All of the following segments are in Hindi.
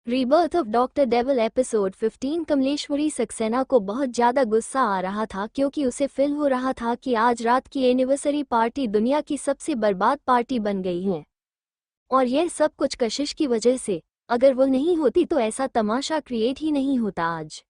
Rebirth of doctor devil episode 15। Kamleshwari Saxena को बहुत ज्यादा गुस्सा आ रहा था क्योंकि उसे फील हो रहा था कि आज रात की एनिवर्सरी पार्टी दुनिया की सबसे बर्बाद पार्टी बन गई है और यह सब कुछ कशिश की वजह से। अगर वो नहीं होती तो ऐसा तमाशा क्रिएट ही नहीं होता आज।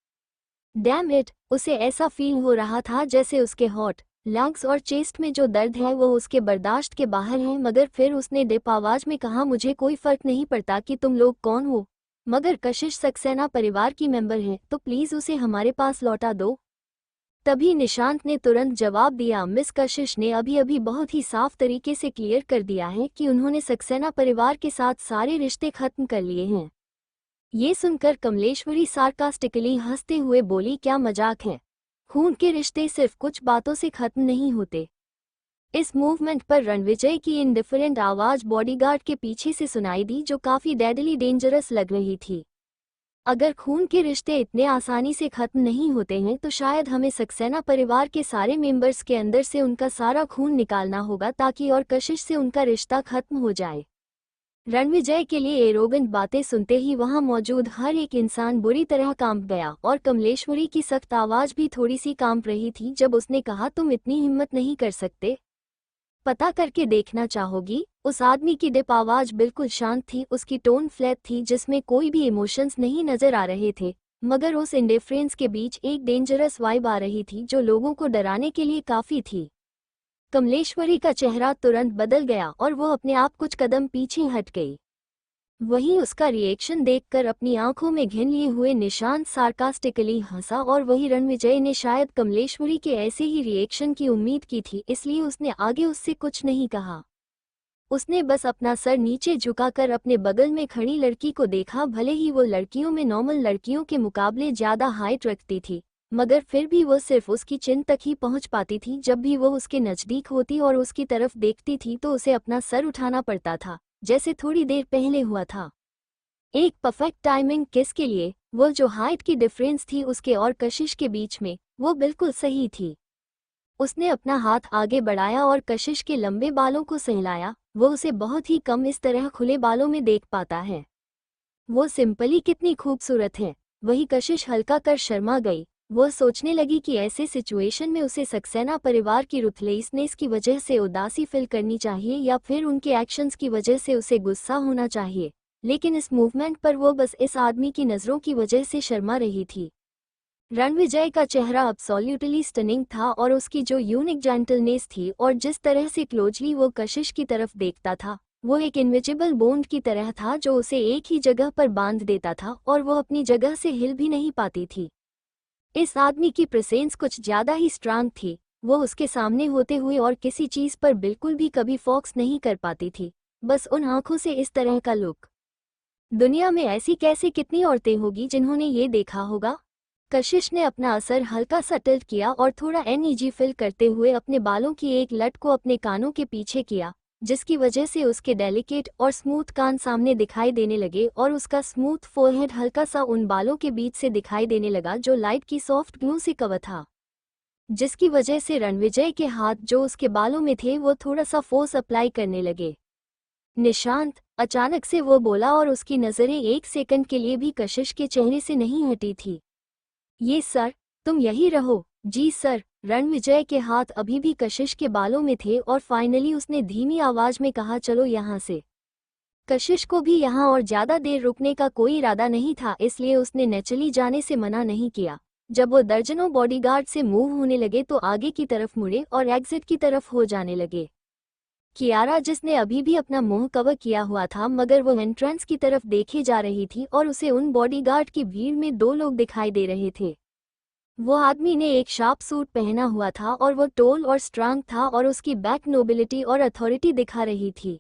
डैम इट, उसे ऐसा फील हो रहा था जैसे उसके हॉट लंग्स और चेस्ट में जो दर्द है वो उसके बर्दाश्त के बाहर है। मगर फिर उसने डिप आवाज में कहा, मुझे कोई फर्क नहीं पड़ता कि तुम लोग कौन हो, मगर कशिश सक्सेना परिवार की मेंबर है तो प्लीज उसे हमारे पास लौटा दो। तभी निशांत ने तुरंत जवाब दिया, मिस कशिश ने अभी अभी बहुत ही साफ तरीके से क्लियर कर दिया है कि उन्होंने सक्सेना परिवार के साथ सारे रिश्ते खत्म कर लिए हैं। ये सुनकर कमलेश्वरी सार्कास्टिकली हंसते हुए बोली, क्या मजाक है, खून के रिश्ते सिर्फ कुछ बातों से खत्म नहीं होते। इस मूवमेंट पर रणविजय की इंडिफरेंट आवाज बॉडीगार्ड के पीछे से सुनाई दी जो काफी डेडली डेंजरस लग रही थी। अगर खून के रिश्ते इतने आसानी से खत्म नहीं होते हैं तो शायद हमें सक्सेना परिवार के सारे मेंबर्स के अंदर से उनका सारा खून निकालना होगा ताकि और कशिश से उनका रिश्ता खत्म हो जाए। रणविजय के लिए एरोगेंट बातें सुनते ही वहां मौजूद हर एक इंसान बुरी तरह कांप गया और कमलेश्वरी की सख्त आवाज भी थोड़ी सी कांप रही थी जब उसने कहा, तुम इतनी हिम्मत नहीं कर सकते, पता करके देखना चाहोगी। उस आदमी की डिप आवाज बिल्कुल शांत थी, उसकी टोन फ्लैट थी जिसमें कोई भी इमोशंस नहीं नजर आ रहे थे, मगर उस इंडिफरेंस के बीच एक डेंजरस वाइब आ रही थी जो लोगों को डराने के लिए काफी थी। कमलेश्वरी का चेहरा तुरंत बदल गया और वो अपने आप कुछ कदम पीछे हट गई। वहीं उसका रिएक्शन देखकर अपनी आंखों में घिन लिए हुए निशांत सार्कास्टिकली हंसा और वही रणविजय ने शायद कमलेश्वरी के ऐसे ही रिएक्शन की उम्मीद की थी, इसलिए उसने आगे उससे कुछ नहीं कहा। उसने बस अपना सर नीचे झुकाकर अपने बगल में खड़ी लड़की को देखा। भले ही वो लड़कियों में नॉर्मल लड़कियों के मुकाबले ज्यादा हाइट रखती थी, मगर फिर भी वो सिर्फ उसकी चिन तक ही पहुंच पाती थी। जब भी वो उसके नजदीक होती और उसकी तरफ देखती थी तो उसे अपना सर उठाना पड़ता था, जैसे थोड़ी देर पहले हुआ था। एक परफेक्ट टाइमिंग किस के लिए। वो जो हाइट की डिफरेंस थी उसके और कशिश के बीच में, वो बिल्कुल सही थी। उसने अपना हाथ आगे बढ़ाया और कशिश के लंबे बालों को सहलाया। वो उसे बहुत ही कम इस तरह खुले बालों में देख पाता है। वो सिंपली कितनी खूबसूरत है। वही कशिश हल्का कर शर्मा गई। वो सोचने लगी कि ऐसे सिचुएशन में उसे सक्सेना परिवार की रुथलेसनेस की वजह से उदासी फील करनी चाहिए या फिर उनके एक्शंस की वजह से उसे गुस्सा होना चाहिए, लेकिन इस मूवमेंट पर वो बस इस आदमी की नज़रों की वजह से शर्मा रही थी। रणविजय का चेहरा अब्सोल्यूटली स्टनिंग था और उसकी जो यूनिक जेंटलनेस थी और जिस तरह से क्लोजली वो कशिश की तरफ देखता था, वो एक इनविजिबल बॉन्ड की तरह था जो उसे एक ही जगह पर बांध देता था और वो अपनी जगह से हिल भी नहीं पाती थी। इस आदमी की प्रेजेंस कुछ ज्यादा ही स्ट्रांग थी। वो उसके सामने होते हुए और किसी चीज पर बिल्कुल भी कभी फोकस नहीं कर पाती थी, बस उन आंखों से इस तरह का लुक। दुनिया में ऐसी कैसे कितनी औरतें होगी जिन्होंने ये देखा होगा। कशिश ने अपना असर हल्का सा टिल्ट किया और थोड़ा एनर्जी फिल करते हुए अपने बालों की एक लट को अपने कानों के पीछे किया, जिसकी वजह से उसके डेलिकेट और स्मूथ कान सामने दिखाई देने लगे और उसका स्मूथ फोरहेड हल्का सा उन बालों के बीच से दिखाई देने लगा जो लाइट की सॉफ्ट ग्लू से कवर था, जिसकी वजह से रणविजय के हाथ जो उसके बालों में थे वो थोड़ा सा फोर्स अप्लाई करने लगे। निशांत, अचानक से वो बोला और उसकी नजरें एक सेकंड के लिए भी कशिश के चेहरे से नहीं हटी थी। ये सर, तुम यही रहो। जी सर। रणविजय के हाथ अभी भी कशिश के बालों में थे और फाइनली उसने धीमी आवाज में कहा, चलो यहाँ से। कशिश को भी यहाँ और ज्यादा देर रुकने का कोई इरादा नहीं था, इसलिए उसने नेचुरली जाने से मना नहीं किया। जब वो दर्जनों बॉडीगार्ड से मूव होने लगे तो आगे की तरफ मुड़े और एग्जिट की तरफ हो जाने लगे। कियारा, जिसने अभी भी अपना मुंह कवर किया हुआ था मगर वो एंट्रेंस की तरफ देखे जा रही थी और उसे उन बॉडीगार्ड की भीड़ में दो लोग दिखाई दे रहे थे। वो आदमी ने एक शार्प सूट पहना हुआ था और वो टोल और स्ट्रांग था और उसकी बैक नोबिलिटी और अथॉरिटी दिखा रही थी।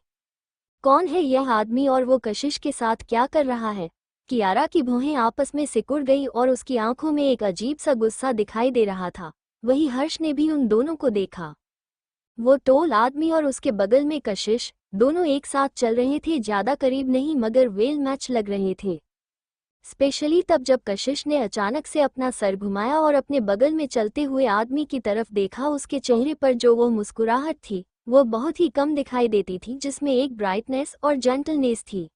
कौन है यह आदमी और वो कशिश के साथ क्या कर रहा है। कियारा की भौहें आपस में सिकुड़ गई और उसकी आंखों में एक अजीब सा गुस्सा दिखाई दे रहा था। वही हर्ष ने भी उन दोनों को देखा। वो टोल आदमी और उसके बगल में कशिश, दोनों एक साथ चल रहे थे, ज्यादा करीब नहीं मगर वेल मैच लग रहे थे। स्पेशली तब जब कशिश ने अचानक से अपना सर घुमाया और अपने बगल में चलते हुए आदमी की तरफ देखा। उसके चेहरे पर जो वो मुस्कुराहट थी वो बहुत ही कम दिखाई देती थी, जिसमें एक ब्राइटनेस और जेंटलनेस थी।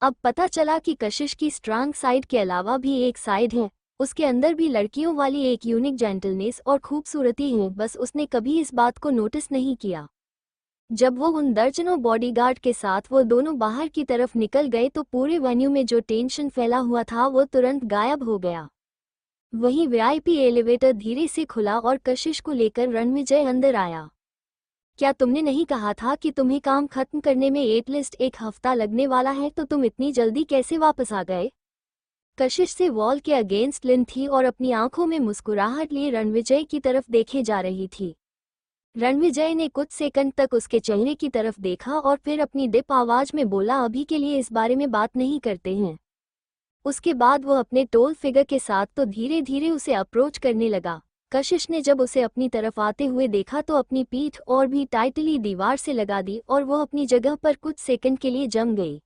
अब पता चला कि कशिश की स्ट्रांग साइड के अलावा भी एक साइड है, उसके अंदर भी लड़कियों वाली एक यूनिक जेंटलनेस और खूबसूरती है, बस उसने कभी इस बात को नोटिस नहीं किया। जब वो उन दर्जनों बॉडीगार्ड के साथ वो दोनों बाहर की तरफ निकल गए तो पूरे वेन्यू में जो टेंशन फैला हुआ था वो तुरंत गायब हो गया। वहीं वीआईपी एलिवेटर धीरे से खुला और कशिश को लेकर रणविजय अंदर आया। क्या तुमने नहीं कहा था कि तुम्हें काम खत्म करने में एटलीस्ट एक हफ्ता लगने वाला है, तो तुम इतनी जल्दी कैसे वापस आ गए? कशिश से वॉल के अगेंस्ट लिन थी और अपनी आंखों में मुस्कुराहट लिए रणविजय की तरफ देखे जा रही थी। रणविजय ने कुछ सेकंड तक उसके चेहरे की तरफ देखा और फिर अपनी डिप आवाज में बोला, अभी के लिए इस बारे में बात नहीं करते हैं। उसके बाद वो अपने टोल फिगर के साथ तो धीरे धीरे उसे अप्रोच करने लगा। कशिश ने जब उसे अपनी तरफ आते हुए देखा तो अपनी पीठ और भी टाइटली दीवार से लगा दी और वो अपनी जगह पर कुछ सेकंड के लिए जम गई।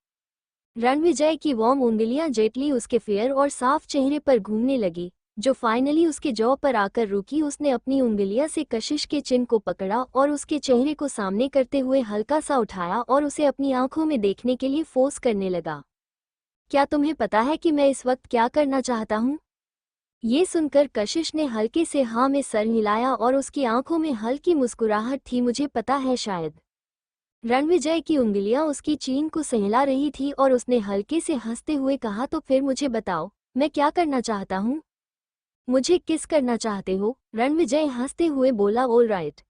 रणविजय की वार्म उंगलियां जेटली उसके फेयर और साफ चेहरे पर घूमने लगी, जो फाइनली उसके जॉ पर आकर रुकी। उसने अपनी उंगलियां से कशिश के चिन को पकड़ा और उसके चेहरे को सामने करते हुए हल्का सा उठाया और उसे अपनी आंखों में देखने के लिए फोर्स करने लगा। क्या तुम्हें पता है कि मैं इस वक्त क्या करना चाहता हूँ? ये सुनकर कशिश ने हल्के से हाँ में सर हिलाया और उसकी आंखों में हल्की मुस्कुराहट थी। मुझे पता है शायद। रणविजय की उंगलियां उसकी चीन को सहला रही थी और उसने हल्के से हंसते हुए कहा, तो फिर मुझे बताओ मैं क्या करना चाहता हूँ? मुझे किस करना चाहते हो? रणविजय हंसते हुए बोला, ऑल राइट।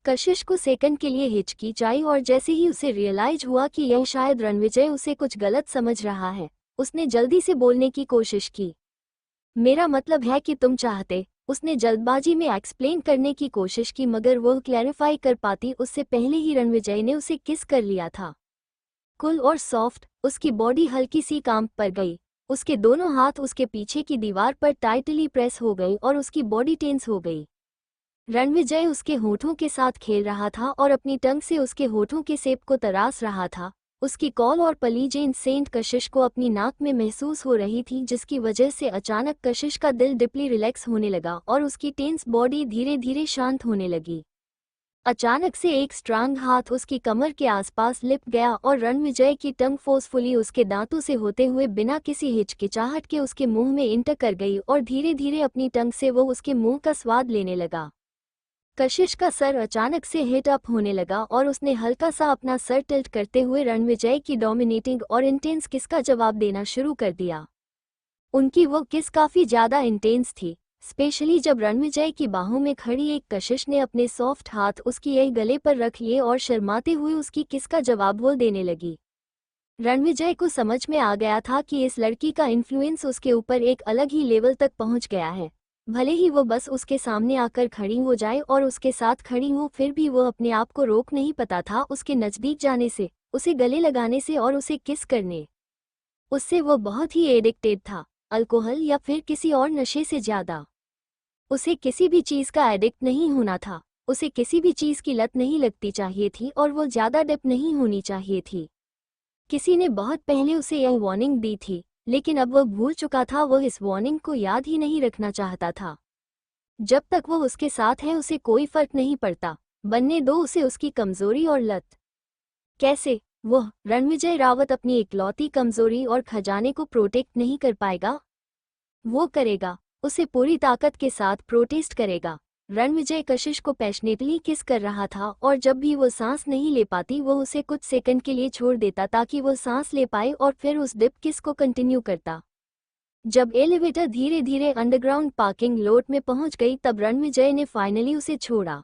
कशिश को सेकंड के लिए हिचकिचाई और जैसे ही उसे रियलाइज हुआ कि यह शायद रणविजय उसे कुछ गलत समझ रहा है, उसने जल्दी से बोलने की कोशिश की। मेरा मतलब है कि तुम चाहते। उसने जल्दबाजी में एक्सप्लेन करने की कोशिश की, मगर वो क्लैरिफाई कर पाती उससे पहले ही रणविजय ने उसे किस कर लिया था। कूल और सॉफ्ट, उसकी बॉडी हल्की सी कांप पर गई। उसके दोनों हाथ उसके पीछे की दीवार पर टाइटली प्रेस हो गए और उसकी बॉडी टेंस हो गई। रणविजय उसके होठों के साथ खेल रहा था और अपनी टंग से उसके होठों के सेप को तराश रहा था। उसकी कॉल और पलीजेन सेंट कशिश को अपनी नाक में महसूस हो रही थी, जिसकी वजह से अचानक कशिश का दिल डीपली रिलैक्स होने लगा और उसकी टेंस बॉडी धीरे धीरे शांत होने लगी। अचानक से एक स्ट्रांग हाथ उसकी कमर के आसपास लिप गया और रणविजय की टंग फोर्सफुली उसके दांतों से होते हुए बिना किसी हिचकिचाहट के उसके मुंह में इंटर कर गई और धीरे धीरे अपनी टंग से वो उसके मुंह का स्वाद लेने लगा। कशिश का सर अचानक से हिट अप होने लगा और उसने हल्का सा अपना सर टिल्ट करते हुए रणविजय की डोमिनेटिंग और इंटेंस किस का जवाब देना शुरू कर दिया। उनकी वो किस काफी ज्यादा इंटेंस थी, स्पेशली जब रणविजय की बाहों में खड़ी एक कशिश ने अपने सॉफ्ट हाथ उसकी एक गले पर रख लिए और शर्माते हुए उसकी किस का जवाब वो देने लगी। रणविजय को समझ में आ गया था कि इस लड़की का इन्फ्लुएंस उसके ऊपर एक अलग ही लेवल तक पहुंच गया है। भले ही वो बस उसके सामने आकर खड़ी हो जाए और उसके साथ खड़ी हो, फिर भी वो अपने आप को रोक नहीं पाता था उसके नज़दीक जाने से, उसे गले लगाने से और उसे किस करने। उससे वो बहुत ही एडिक्टेड था, अल्कोहल या फिर किसी और नशे से ज़्यादा। उसे किसी भी चीज़ का एडिक्ट नहीं होना था, उसे किसी भी चीज़ की लत नहीं लगती चाहिए थी और वो ज़्यादा डिप नहीं होनी चाहिए थी। किसी ने बहुत पहले उसे यह वार्निंग दी थी, लेकिन अब वो भूल चुका था। वो इस वार्निंग को याद ही नहीं रखना चाहता था। जब तक वो उसके साथ है उसे कोई फर्क नहीं पड़ता, बनने दो उसे उसकी कमजोरी और लत। कैसे? वह रणविजय रावत अपनी इकलौती कमजोरी और खजाने को प्रोटेक्ट नहीं कर पाएगा? वो करेगा, उसे पूरी ताकत के साथ प्रोटेस्ट करेगा। रणविजय कशिश को पैशनेटली किस कर रहा था और जब भी वो सांस नहीं ले पाती वो उसे कुछ सेकंड के लिए छोड़ देता ताकि वो सांस ले पाए और फिर उस डिप किस को कंटिन्यू करता। जब एलिवेटर धीरे धीरे अंडरग्राउंड पार्किंग लॉट में पहुंच गई तब रणविजय ने फाइनली उसे छोड़ा।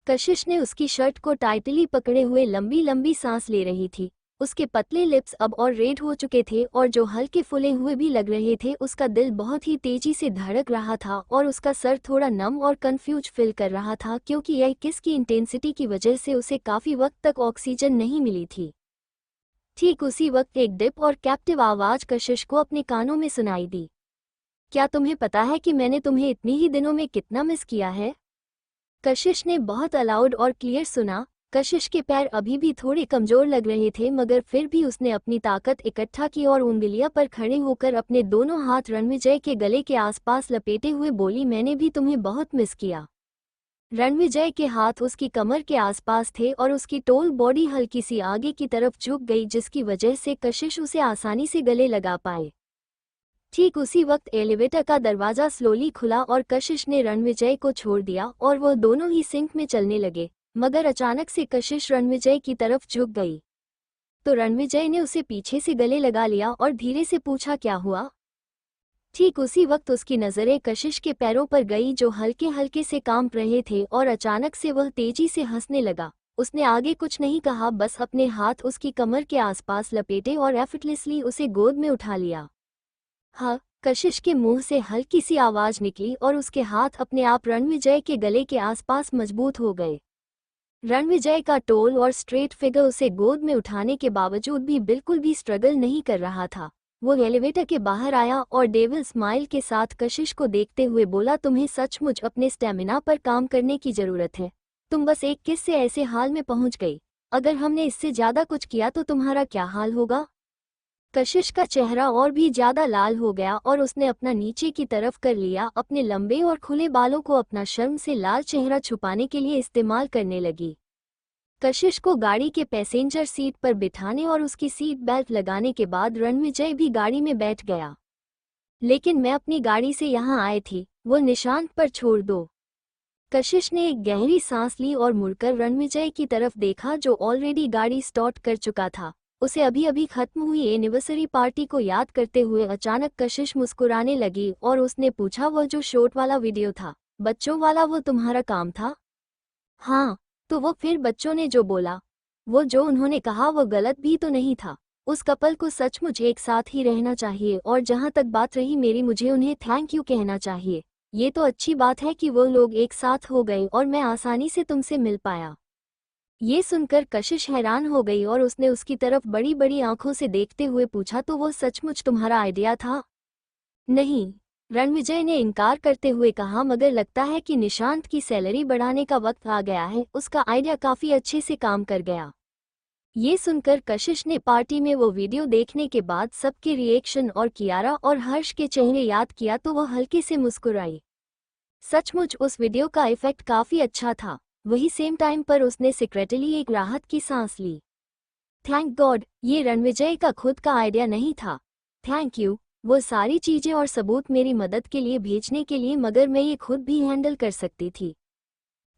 कशिश ने उसकी शर्ट को टाइटली पकड़े हुए लंबी लंबी सांस ले रही थी। उसके पतले लिप्स अब और रेड हो चुके थे और जो हल्के फुले हुए भी लग रहे थे। उसका दिल बहुत ही तेजी से धड़क रहा था और उसका सर थोड़ा नम और कंफ्यूज फील कर रहा था, क्योंकि यह किस की इंटेंसिटी की वजह से उसे काफी वक्त तक ऑक्सीजन नहीं मिली थी। ठीक उसी वक्त एक डिप और कैप्टिव आवाज कशिश को अपने कानों में सुनाई दी। क्या तुम्हें पता है कि मैंने तुम्हें इतनी ही दिनों में कितना मिस किया है? कशिश ने बहुत अलाउड और क्लियर सुना। कशिश के पैर अभी भी थोड़े कमजोर लग रहे थे, मगर फिर भी उसने अपनी ताकत इकट्ठा की और उंगलियां पर खड़े होकर अपने दोनों हाथ रणविजय के गले के आसपास लपेटे हुए बोली, मैंने भी तुम्हें बहुत मिस किया। रणविजय के हाथ उसकी कमर के आसपास थे और उसकी टोल बॉडी हल्की सी आगे की तरफ झुक गई, जिसकी वजह से कशिश उसे आसानी से गले लगा पाए। ठीक उसी वक्त एलिवेटर का दरवाजा स्लोली खुला और कशिश ने रणविजय को छोड़ दिया और वह दोनों ही सिंक में चलने लगे। मगर अचानक से कशिश रणविजय की तरफ झुक गई तो रणविजय ने उसे पीछे से गले लगा लिया और धीरे से पूछा, क्या हुआ? ठीक उसी वक्त उसकी नज़रें कशिश के पैरों पर गई जो हल्के हल्के से कांप रहे थे और अचानक से वह तेजी से हंसने लगा। उसने आगे कुछ नहीं कहा, बस अपने हाथ उसकी कमर के आसपास लपेटे और एफर्टलेसली उसे गोद में उठा लिया। हाँ, कशिश के मुंह से हल्की सी आवाज निकली और उसके हाथ अपने आप रणविजय के गले के आसपास मजबूत हो गए। रणविजय का टोल और स्ट्रेट फिगर उसे गोद में उठाने के बावजूद भी बिल्कुल भी स्ट्रगल नहीं कर रहा था। वो एलिवेटर के बाहर आया और डेविल स्माइल के साथ कशिश को देखते हुए बोला, तुम्हें सचमुच अपने स्टेमिना पर काम करने की जरूरत है। तुम बस एक किस से ऐसे हाल में पहुंच गई। अगर हमने इससे ज्यादा कुछ किया तो तुम्हारा क्या हाल होगा? कशिश का चेहरा और भी ज्यादा लाल हो गया और उसने अपना नीचे की तरफ कर लिया। अपने लंबे और खुले बालों को अपना शर्म से लाल चेहरा छुपाने के लिए इस्तेमाल करने लगी। कशिश को गाड़ी के पैसेंजर सीट पर बिठाने और उसकी सीट बेल्ट लगाने के बाद रणविजय भी गाड़ी में बैठ गया। लेकिन मैं अपनी गाड़ी से यहाँ आई थी, वो निशांत पर छोड़ दो। कशिश ने एक गहरी सांस ली और मुड़कर रणविजय की तरफ देखा जो ऑलरेडी गाड़ी स्टार्ट कर चुका था। उसे अभी अभी खत्म हुई एनिवर्सरी पार्टी को याद करते हुए अचानक कशिश मुस्कुराने लगी और उसने पूछा, वो जो शॉट वाला वीडियो था, बच्चों वाला, वो तुम्हारा काम था? हाँ। तो वो फिर बच्चों ने जो बोला, वो जो उन्होंने कहा, वो गलत भी तो नहीं था। उस कपल को सचमुच एक साथ ही रहना चाहिए और जहाँ तक बात रही मेरी, मुझे उन्हें थैंक यू कहना चाहिए। ये तो अच्छी बात है कि वो लोग एक साथ हो गए और मैं आसानी से तुमसे मिल पाया। ये सुनकर कशिश हैरान हो गई और उसने उसकी तरफ बड़ी बड़ी आंखों से देखते हुए पूछा, तो वो सचमुच तुम्हारा आइडिया था? नहीं, रणविजय ने इनकार करते हुए कहा, मगर लगता है कि निशांत की सैलरी बढ़ाने का वक्त आ गया है। उसका आइडिया काफी अच्छे से काम कर गया। ये सुनकर कशिश ने पार्टी में वो वीडियो देखने के बाद सबके रिएक्शन और कियारा और हर्ष के चेहरे याद किया तो वह हल्के से मुस्कुराई। सचमुच उस वीडियो का इफेक्ट काफी अच्छा था। वही सेम टाइम पर उसने सीक्रेटली एक राहत की सांस ली। थैंक गॉड, ये रणविजय का खुद का आइडिया नहीं था। थैंक यू, वो सारी चीजें और सबूत मेरी मदद के लिए भेजने के लिए, मगर मैं ये खुद भी हैंडल कर सकती थी।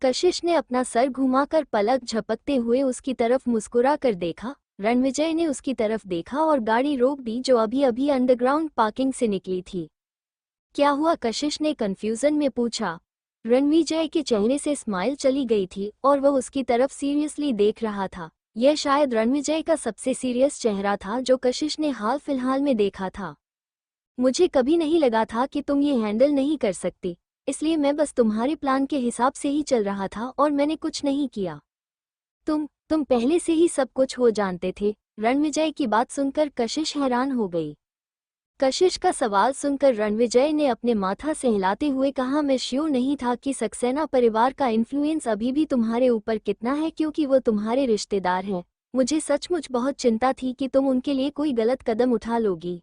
कशिश ने अपना सर घुमाकर पलक झपकते हुए उसकी तरफ मुस्कुरा कर देखा। रणविजय ने उसकी तरफ देखा और गाड़ी रोक दी जो अभी अभी अंडरग्राउंड पार्किंग से निकली थी। क्या हुआ? कशिश ने कंफ्यूजन में पूछा। रणविजय के चेहरे से स्माइल चली गई थी और वह उसकी तरफ सीरियसली देख रहा था। यह शायद रणविजय का सबसे सीरियस चेहरा था जो कशिश ने हाल फिलहाल में देखा था। मुझे कभी नहीं लगा था कि तुम ये हैंडल नहीं कर सकती, इसलिए मैं बस तुम्हारे प्लान के हिसाब से ही चल रहा था और मैंने कुछ नहीं किया। तुम पहले से ही सब कुछ हो जानते थे। रणविजय की बात सुनकर कशिश हैरान हो गई। कशिश का सवाल सुनकर रणविजय ने अपने माथा से हिलाते हुए कहा, मैं श्योर नहीं था कि सक्सेना परिवार का इन्फ्लुएंस अभी भी तुम्हारे ऊपर कितना है, क्योंकि वो तुम्हारे रिश्तेदार हैं। मुझे सचमुच बहुत चिंता थी कि तुम उनके लिए कोई गलत कदम उठा लोगी।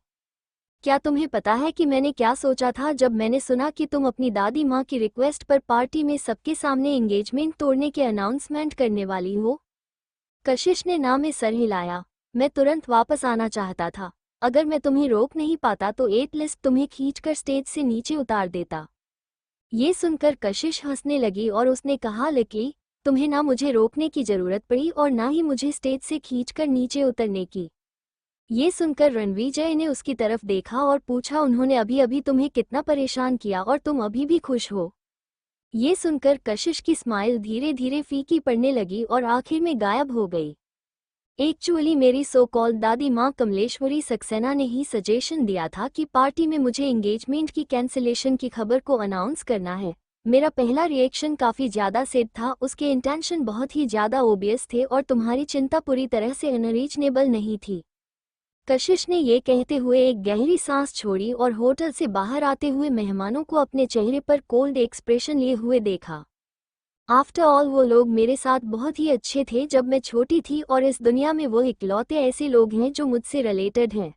क्या तुम्हें पता है कि मैंने क्या सोचा था जब मैंने सुना कि तुम अपनी दादी माँ की रिक्वेस्ट पर पार्टी में सबके सामने एंगेजमेंट तोड़ने के अनाउंसमेंट करने वाली हो? कशिश ने ना में सर हिलाया। मैं तुरंत वापस आना चाहता था। अगर मैं तुम्हें रोक नहीं पाता तो एटलीस्ट तुम्हें खींचकर स्टेज से नीचे उतार देता। ये सुनकर कशिश हंसने लगी और उसने कहा, लकी, तुम्हें ना मुझे रोकने की जरूरत पड़ी और ना ही मुझे स्टेज से खींचकर नीचे उतरने की। ये सुनकर रणविजय ने उसकी तरफ देखा और पूछा, उन्होंने अभी अभी तुम्हें कितना परेशान किया और तुम अभी भी खुश हो? ये सुनकर कशिश की स्माइल धीरे धीरे फीकी पड़ने लगी और आखिर में गायब हो गई। एक्चुअली मेरी सो कॉल्ड दादी माँ कमलेश्वरी सक्सेना ने ही सजेशन दिया था कि पार्टी में मुझे एंगेजमेंट की कैंसिलेशन की खबर को अनाउंस करना है। मेरा पहला रिएक्शन काफ़ी ज़्यादा सेड था, उसके इंटेंशन बहुत ही ज़्यादा ओबियस थे और तुम्हारी चिंता पूरी तरह से अनरीचनेबल नहीं थी। कशिश ने ये कहते हुए एक गहरी सांस छोड़ी और होटल से बाहर आते हुए मेहमानों को अपने चेहरे पर कोल्ड एक्सप्रेशन लिए हुए देखा। आफ्टर ऑल वो लोग मेरे साथ बहुत ही अच्छे थे जब मैं छोटी थी और इस दुनिया में वो इकलौते ऐसे लोग हैं जो मुझसे रिलेटेड हैं।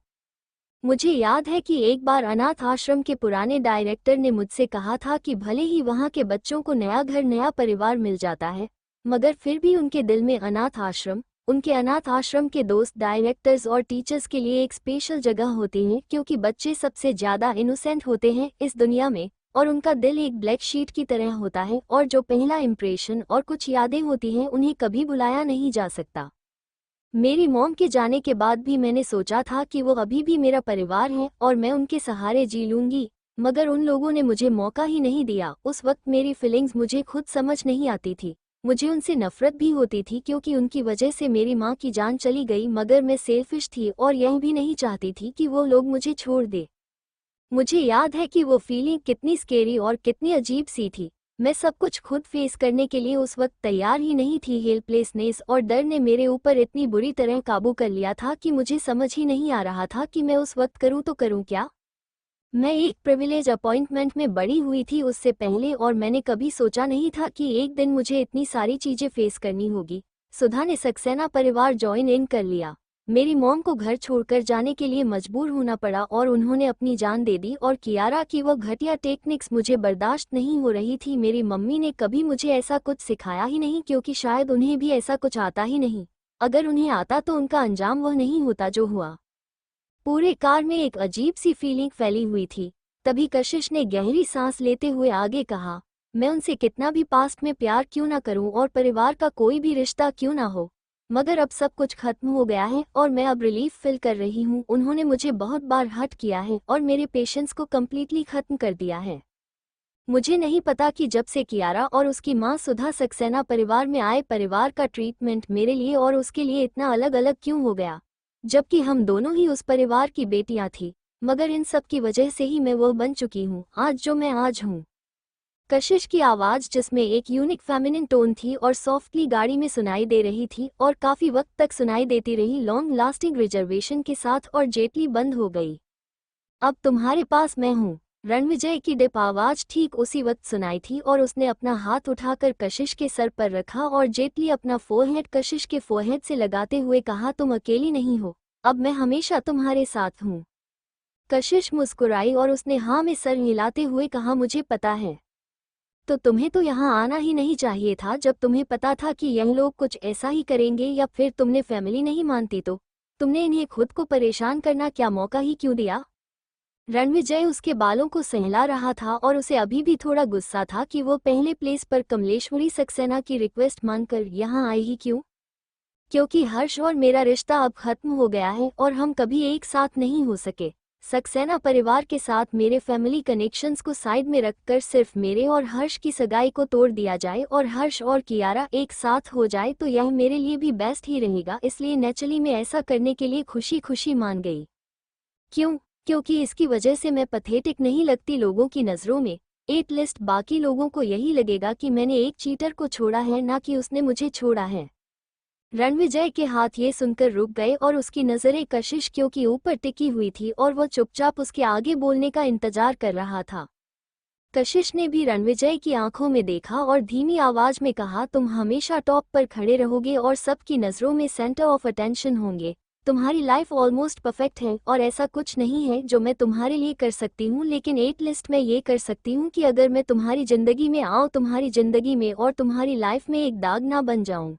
मुझे याद है कि एक बार अनाथ आश्रम के पुराने डायरेक्टर ने मुझसे कहा था कि भले ही वहाँ के बच्चों को नया घर नया परिवार मिल जाता है, मगर फिर भी उनके दिल में उनके अनाथ आश्रम के दोस्त डायरेक्टर्स और टीचर्स के लिए एक स्पेशल जगह होती है, क्योंकि बच्चे सबसे ज़्यादा इनोसेंट होते हैं इस दुनिया में और उनका दिल एक ब्लैक शीट की तरह होता है और जो पहला इम्प्रेशन और कुछ यादें होती हैं उन्हें कभी भुलाया नहीं जा सकता। मेरी मॉम के जाने के बाद भी मैंने सोचा था कि वो अभी भी मेरा परिवार है और मैं उनके सहारे जी लूंगी, मगर उन लोगों ने मुझे मौका ही नहीं दिया। उस वक्त मेरी फीलिंग्स मुझे खुद समझ नहीं आती थी। मुझे उनसे नफरत भी होती थी क्योंकि उनकी वजह से मेरी माँ की जान चली गई, मगर मैं सेल्फिश थी और यह भी नहीं चाहती थी कि वो लोग मुझे छोड़ दे। मुझे याद है कि वो फीलिंग कितनी स्केरी और कितनी अजीब सी थी। मैं सब कुछ खुद फेस करने के लिए उस वक्त तैयार ही नहीं थी। हेल्पलेसनेस और डर ने मेरे ऊपर इतनी बुरी तरह काबू कर लिया था कि मुझे समझ ही नहीं आ रहा था कि मैं उस वक्त करूं तो करूं क्या। मैं एक प्रिविलेज अपॉइंटमेंट में बड़ी हुई थी उससे पहले और मैंने कभी सोचा नहीं था कि एक दिन मुझे इतनी सारी चीजें फेस करनी होगी। सुधा ने सक्सेना परिवार ज्वाइन इन कर लिया। मेरी मॉम को घर छोड़कर जाने के लिए मजबूर होना पड़ा और उन्होंने अपनी जान दे दी और कियारा की वो घटिया टेक्निक्स मुझे बर्दाश्त नहीं हो रही थी। मेरी मम्मी ने कभी मुझे ऐसा कुछ सिखाया ही नहीं, क्योंकि शायद उन्हें भी ऐसा कुछ आता ही नहीं। अगर उन्हें आता तो उनका अंजाम वह नहीं होता जो हुआ। पूरे कार में एक अजीब सी फीलिंग फैली हुई थी। तभी कशिश ने गहरी सांस लेते हुए आगे कहा, मैं उनसे कितना भी पास्ट में प्यार क्यों ना करूं और परिवार का कोई भी रिश्ता क्यों ना हो, मगर अब सब कुछ खत्म हो गया है और मैं अब रिलीफ फील कर रही हूं। उन्होंने मुझे बहुत बार हर्ट किया है और मेरे पेशेंस को कम्प्लीटली खत्म कर दिया है। मुझे नहीं पता कि जब से कियारा और उसकी माँ सुधा सक्सेना परिवार में आए, परिवार का ट्रीटमेंट मेरे लिए और उसके लिए इतना अलग अलग क्यों हो गया, जबकि हम दोनों ही उस परिवार की बेटियां थी। मगर इन सब की वजह से ही मैं वो बन चुकी हूँ आज जो मैं आज हूँ। कशिश की आवाज़, जिसमें एक यूनिक फेमिनिन टोन थी और सॉफ्टली गाड़ी में सुनाई दे रही थी और काफ़ी वक्त तक सुनाई देती रही, लॉन्ग लास्टिंग रिजर्वेशन के साथ और जेटली बंद हो गई। अब तुम्हारे पास मैं हूँ। रणविजय की डिप आवाज़ ठीक उसी वक्त सुनाई थी और उसने अपना हाथ उठाकर कशिश के सर पर रखा और जेटली अपना फोरहेड कशिश के फोरहेड से लगाते हुए कहा, तुम अकेली नहीं हो, अब मैं हमेशा तुम्हारे साथ हूँ। कशिश मुस्कुराई और उसने हाँ में सर हिलाते हुए कहा, मुझे पता है। तो तुम्हें तो यहाँ आना ही नहीं चाहिए था जब तुम्हें पता था कि यह लोग कुछ ऐसा ही करेंगे, या फिर तुमने फैमिली नहीं मानती तो तुमने इन्हें खुद को परेशान करना क्या मौका ही क्यों दिया। रणविजय उसके बालों को सहला रहा था और उसे अभी भी थोड़ा गुस्सा था कि वो पहले प्लेस पर कमलेश्वरी सक्सेना की रिक्वेस्ट मानकर यहाँ आई ही क्यों, क्योंकि हर्ष और मेरा रिश्ता अब खत्म हो गया है और हम कभी एक साथ नहीं हो सके। सक्सेना परिवार के साथ मेरे फैमिली कनेक्शंस को साइड में रखकर सिर्फ मेरे और हर्ष की सगाई को तोड़ दिया जाए और हर्ष और कियारा एक साथ हो जाए तो यह मेरे लिए भी बेस्ट ही रहेगा। इसलिए नेचुरली मैं ऐसा करने के लिए खुशी खुशी मान गई। क्यों? क्योंकि इसकी वजह से मैं पथेटिक नहीं लगती लोगों की नज़रों में। एटलीस्ट बाकी लोगों को यही लगेगा कि मैंने एक चीटर को छोड़ा है, ना कि उसने मुझे छोड़ा है। रणविजय के हाथ ये सुनकर रुक गए और उसकी नज़रें कशिश के ऊपर टिकी हुई थी और वह चुपचाप उसके आगे बोलने का इंतजार कर रहा था। कशिश ने भी रणविजय की आंखों में देखा और धीमी आवाज में कहा, तुम हमेशा टॉप पर खड़े रहोगे और सबकी नज़रों में सेंटर ऑफ अटेंशन होंगे। तुम्हारी लाइफ ऑलमोस्ट परफेक्ट है और ऐसा कुछ नहीं है जो मैं तुम्हारे लिए कर सकती हूँ, लेकिन एटलीस्ट मैं ये कर सकती हूँ कि अगर मैं तुम्हारी ज़िंदगी में आऊँ, तुम्हारी ज़िंदगी में और तुम्हारी लाइफ में एक दाग ना बन जाऊँ।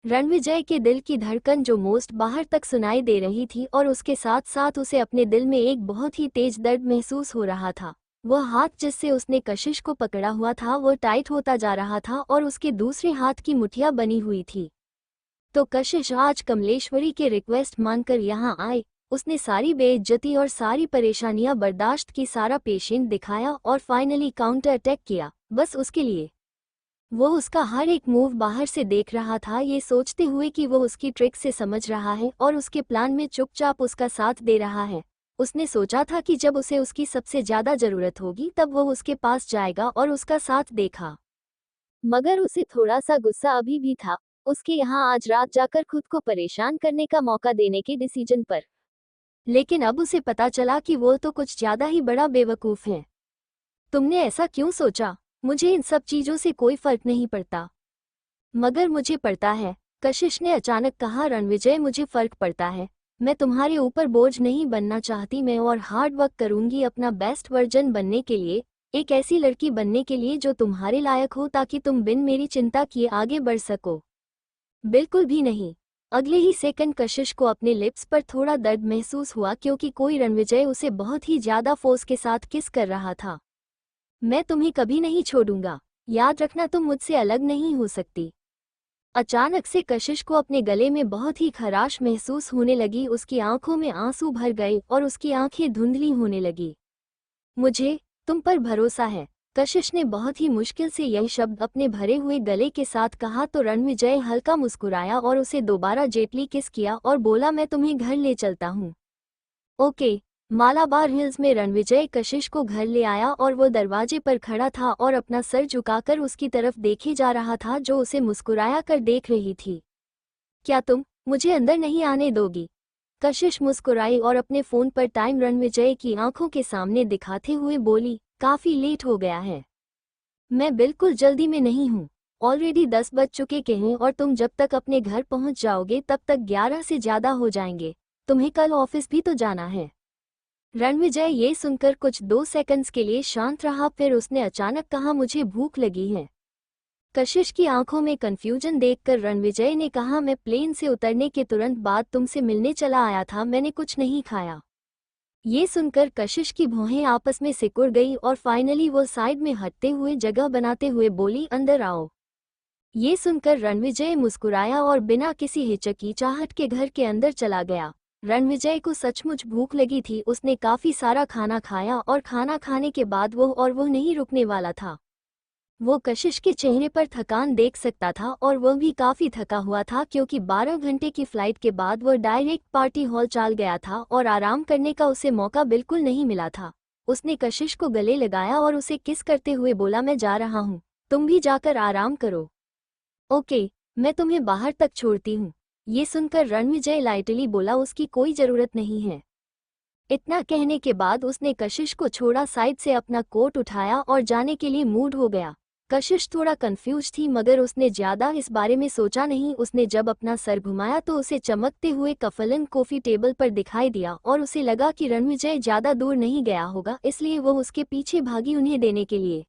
रणविजय के दिल की धड़कन जो मोस्ट बाहर तक सुनाई दे रही थी और उसके साथ साथ उसे अपने दिल में एक बहुत ही तेज दर्द महसूस हो रहा था। वह हाथ जिससे उसने कशिश को पकड़ा हुआ था वो टाइट होता जा रहा था और उसके दूसरे हाथ की मुठिया बनी हुई थी। तो कशिश आज कमलेश्वरी के रिक्वेस्ट मानकर यहाँ आए। उसने सारी बेइज्जती और सारी परेशानियां बर्दाश्त की, सारा पेशेंट दिखाया और फाइनली काउंटर अटैक किया, बस उसके लिए। वो उसका हर एक मूव बाहर से देख रहा था, ये सोचते हुए कि वो उसकी ट्रिक से समझ रहा है और उसके प्लान में चुपचाप उसका साथ दे रहा है। उसने सोचा था कि जब उसे उसकी सबसे ज्यादा जरूरत होगी तब वो उसके पास जाएगा और उसका साथ देखा। मगर उसे थोड़ा सा गुस्सा अभी भी था, उसके यहाँ आज रात जाकर खुद को परेशान करने का मौका देने के डिसीजन पर। लेकिन अब उसे पता चला कि वो तो कुछ ज्यादा ही बड़ा बेवकूफ है। तुमने ऐसा क्यों सोचा? मुझे इन सब चीजों से कोई फर्क नहीं पड़ता। मगर मुझे पड़ता है, कशिश ने अचानक कहा। रणविजय, मुझे फर्क पड़ता है। मैं तुम्हारे ऊपर बोझ नहीं बनना चाहती, मैं और हार्ड वर्क करूंगी अपना बेस्ट वर्जन बनने के लिए, एक ऐसी लड़की बनने के लिए जो तुम्हारे लायक हो, ताकि तुम बिन मेरी चिंता किए आगे बढ़ सको। बिल्कुल भी नहीं। अगले ही सेकंड कशिश को अपने लिप्स पर थोड़ा दर्द महसूस हुआ क्योंकि कोई रणविजय उसे बहुत ही ज्यादा फोर्स के साथ किस कर रहा था। मैं तुम्हें कभी नहीं छोड़ूंगा, याद रखना तुम मुझसे अलग नहीं हो सकती। अचानक से कशिश को अपने गले में बहुत ही खराश महसूस होने लगी, उसकी आंखों में आंसू भर गए और उसकी आंखें धुंधली होने लगी। मुझे तुम पर भरोसा है, कशिश ने बहुत ही मुश्किल से यह शब्द अपने भरे हुए गले के साथ कहा तो रणविजय हल्का मुस्कुराया और उसे दोबारा जेटली किस किया और बोला, मैं तुम्हें घर ले चलता हूँ। ओके। मालाबार हिल्स में रणविजय कशिश को घर ले आया और वो दरवाजे पर खड़ा था और अपना सर झुकाकर उसकी तरफ देखे जा रहा था जो उसे मुस्कुराया कर देख रही थी। क्या तुम मुझे अंदर नहीं आने दोगी? कशिश मुस्कुराई और अपने फोन पर टाइम रणविजय की आंखों के सामने दिखाते हुए बोली, काफी लेट हो गया है। मैं बिल्कुल जल्दी में नहीं हूँ, ऑलरेडी 10 बज चुके के हैं और तुम जब तक अपने घर पहुँच जाओगे तब तक 11 से ज्यादा हो जाएंगे। तुम्हें कल ऑफिस भी तो जाना है। रणविजय ये सुनकर कुछ 2 सेकंड्स के लिए शांत रहा, फिर उसने अचानक कहा, मुझे भूख लगी है। कशिश की आंखों में कंफ्यूजन देखकर रणविजय ने कहा, मैं प्लेन से उतरने के तुरंत बाद तुमसे मिलने चला आया था, मैंने कुछ नहीं खाया। ये सुनकर कशिश की भौहें आपस में सिकुड़ गई और फाइनली वो साइड में हटते हुए जगह बनाते हुए बोली, अंदर आओ। ये सुनकर रणविजय मुस्कुराया और बिना किसी हिचकिचाहट के घर के अंदर चला गया। रणविजय को सचमुच भूख लगी थी, उसने काफी सारा खाना खाया और खाना खाने के बाद वो नहीं रुकने वाला था। वो कशिश के चेहरे पर थकान देख सकता था और वह भी काफी थका हुआ था क्योंकि 12 घंटे की फ्लाइट के बाद वह डायरेक्ट पार्टी हॉल चल गया था और आराम करने का उसे मौका बिल्कुल नहीं मिला था। उसने कशिश को गले लगाया और उसे किस करते हुए बोला, मैं जा रहा हूँ, तुम भी जाकर आराम करो। ओके, मैं तुम्हें बाहर तक छोड़ती हूँ। ये सुनकर रणविजय लाइटली बोला, उसकी कोई जरूरत नहीं है। इतना कहने के बाद उसने कशिश को छोड़ा, साइड से अपना कोट उठाया और जाने के लिए मूड हो गया। कशिश थोड़ा कंफ्यूज थी मगर उसने ज्यादा इस बारे में सोचा नहीं। उसने जब अपना सर घुमाया तो उसे चमकते हुए कफलन कॉफी टेबल पर दिखाई दिया और उसे लगा कि रणविजय ज्यादा दूर नहीं गया होगा, इसलिए वो उसके पीछे भागी उन्हें देने के लिए।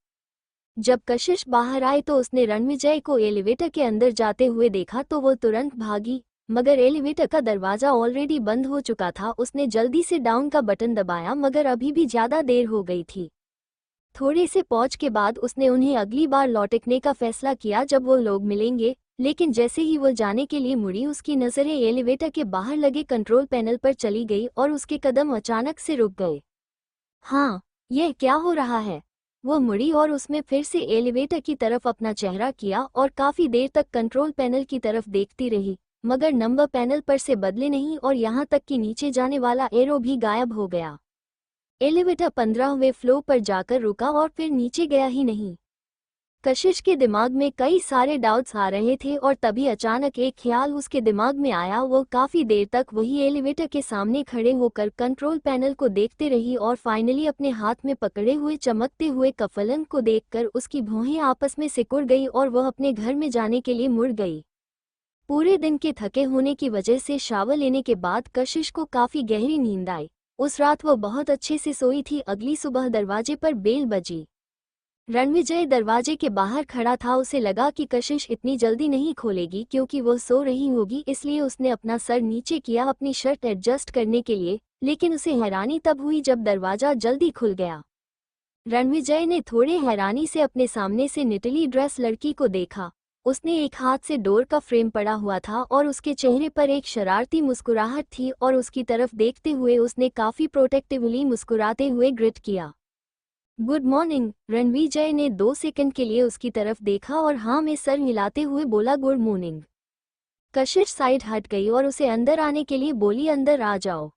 जब कशिश बाहर आई तो उसने रणविजय को एलिवेटर के अंदर जाते हुए देखा तो वो तुरंत भागी, मगर एलिवेटर का दरवाजा ऑलरेडी बंद हो चुका था। उसने जल्दी से डाउन का बटन दबाया मगर अभी भी ज्यादा देर हो गई थी। थोड़े से पहुंच के बाद उसने उन्हें अगली बार लौटने का फैसला किया जब वो लोग मिलेंगे, लेकिन जैसे ही वो जाने के लिए मुड़ी उसकी नज़रें एलिवेटर के बाहर लगे कंट्रोल पैनल पर चली गई और उसके कदम अचानक से रुक गए। हाँ, यह क्या हो रहा है? वो मुड़ी और उसमें फिर से एलिवेटर की तरफ अपना चेहरा किया और काफी देर तक कंट्रोल पैनल की तरफ देखती रही, मगर नंबर पैनल पर से बदले नहीं और यहाँ तक कि नीचे जाने वाला एरो भी गायब हो गया। एलिवेटर 15वें फ्लोर पर जाकर रुका और फिर नीचे गया ही नहीं। कशिश के दिमाग में कई सारे डाउट्स आ रहे थे और तभी अचानक एक ख्याल उसके दिमाग में आया। वो काफी देर तक वही एलिवेटर के सामने खड़े होकर कंट्रोल पैनल को देखते रही और फाइनली अपने हाथ में पकड़े हुए चमकते हुए कफलन को देखकर उसकी भौहें आपस में सिकुड़ गई और वह अपने घर में जाने के लिए मुड़ गई। पूरे दिन के थके होने की वजह से शावर लेने के बाद कशिश को काफी गहरी नींद आई। उस रात वो बहुत अच्छे से सोई थी। अगली सुबह दरवाजे पर बेल बजी। रणविजय दरवाजे के बाहर खड़ा था। उसे लगा कि कशिश इतनी जल्दी नहीं खोलेगी क्योंकि वो सो रही होगी, इसलिए उसने अपना सर नीचे किया अपनी शर्ट एडजस्ट करने के लिए, लेकिन उसे हैरानी तब हुई जब दरवाजा जल्दी खुल गया। रणविजय ने थोड़े हैरानी से अपने सामने से निटली ड्रेस लड़की को देखा। उसने एक हाथ से डोर का फ्रेम पड़ा हुआ था और उसके चेहरे पर एक शरारती मुस्कुराहट थी और उसकी तरफ देखते हुए उसने काफी प्रोटेक्टिवली मुस्कुराते हुए ग्रिट किया। Good morning. रणविजय ने 2 सेकंड के लिए उसकी तरफ देखा और हाँ में सर हिलाते हुए बोला, गुड मॉर्निंग। कशिश साइड हट गई और उसे अंदर आने के लिए बोली, अंदर आ जाओ।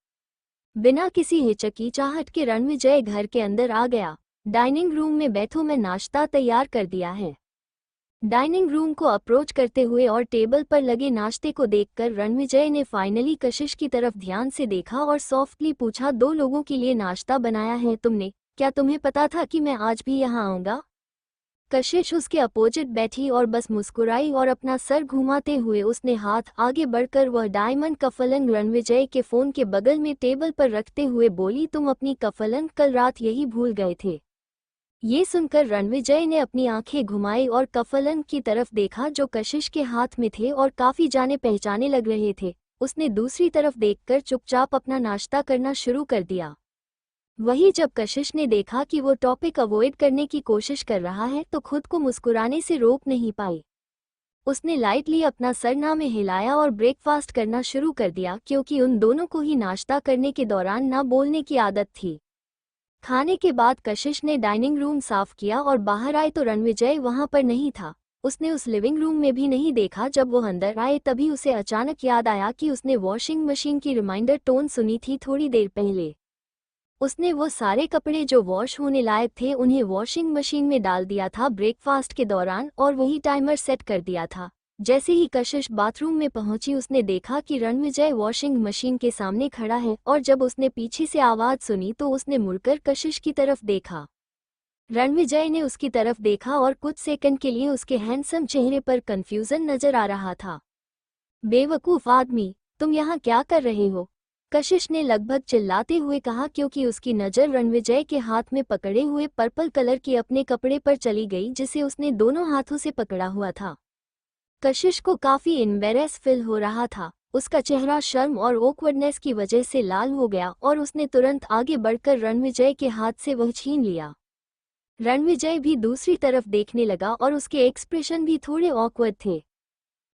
बिना किसी हिचकिचाहट के रणविजय घर के अंदर आ गया। डाइनिंग रूम में बैठो, मैं नाश्ता तैयार कर दिया है। डाइनिंग रूम को अप्रोच करते हुए और टेबल पर लगे नाश्ते को देखकर रणविजय ने फाइनली कशिश की तरफ ध्यान से देखा और सॉफ्टली पूछा, 2 लोगों के लिए नाश्ता बनाया है तुमने? क्या तुम्हें पता था कि मैं आज भी यहाँ आऊँगा? कशिश उसके अपोजिट बैठी और बस मुस्कुराई और अपना सर घुमाते हुए उसने हाथ आगे बढ़कर वह डायमंड कफलन रणविजय के फोन के बगल में टेबल पर रखते हुए बोली, तुम अपनी कफलन कल रात यही भूल गए थे। ये सुनकर रणविजय ने अपनी आंखें घुमाई और कफलन की तरफ देखा जो कशिश के हाथ में थे और काफी जाने पहचाने लग रहे थे। उसने दूसरी तरफ देखकर चुपचाप अपना नाश्ता करना शुरू कर दिया। वही जब कशिश ने देखा कि वो टॉपिक अवॉइड करने की कोशिश कर रहा है तो खुद को मुस्कुराने से रोक नहीं पाई। उसने लाइटली अपना सरना में हिलाया और ब्रेकफास्ट करना शुरू कर दिया क्योंकि उन दोनों को ही नाश्ता करने के दौरान ना बोलने की आदत थी। खाने के बाद कशिश ने डाइनिंग रूम साफ किया और बाहर आए तो रणविजय वहां पर नहीं था। उसने उस लिविंग रूम में भी नहीं देखा। जब वो अंदर आए तभी उसे अचानक याद आया कि उसने वॉशिंग मशीन की रिमाइंडर टोन सुनी थी थोड़ी देर पहले। उसने वो सारे कपड़े जो वॉश होने लायक थे उन्हें वॉशिंग मशीन में डाल दिया था ब्रेकफास्ट के दौरान और वही टाइमर सेट कर दिया था। जैसे ही कशिश बाथरूम में पहुंची उसने देखा कि रणविजय वॉशिंग मशीन के सामने खड़ा है और जब उसने पीछे से आवाज सुनी तो उसने मुड़कर कशिश की तरफ देखा। रणविजय ने उसकी तरफ देखा और कुछ सेकंड के लिए उसके हैंडसम चेहरे पर कंफ्यूजन नजर आ रहा था। बेवकूफ आदमी, तुम यहाँ क्या कर रहे हो? कशिश ने लगभग चिल्लाते हुए कहा क्योंकि उसकी नज़र रणविजय के हाथ में पकड़े हुए पर्पल कलर के अपने कपड़े पर चली गई जिसे उसने दोनों हाथों से पकड़ा हुआ था। कशिश को काफी एम्बेरेस फील हो रहा था। उसका चेहरा शर्म और ऑकवर्डनेस की वजह से लाल हो गया और उसने तुरंत आगे बढ़कर रणविजय के हाथ से वह छीन लिया। रणविजय भी दूसरी तरफ देखने लगा और उसके एक्सप्रेशन भी थोड़े ऑकवर्ड थे।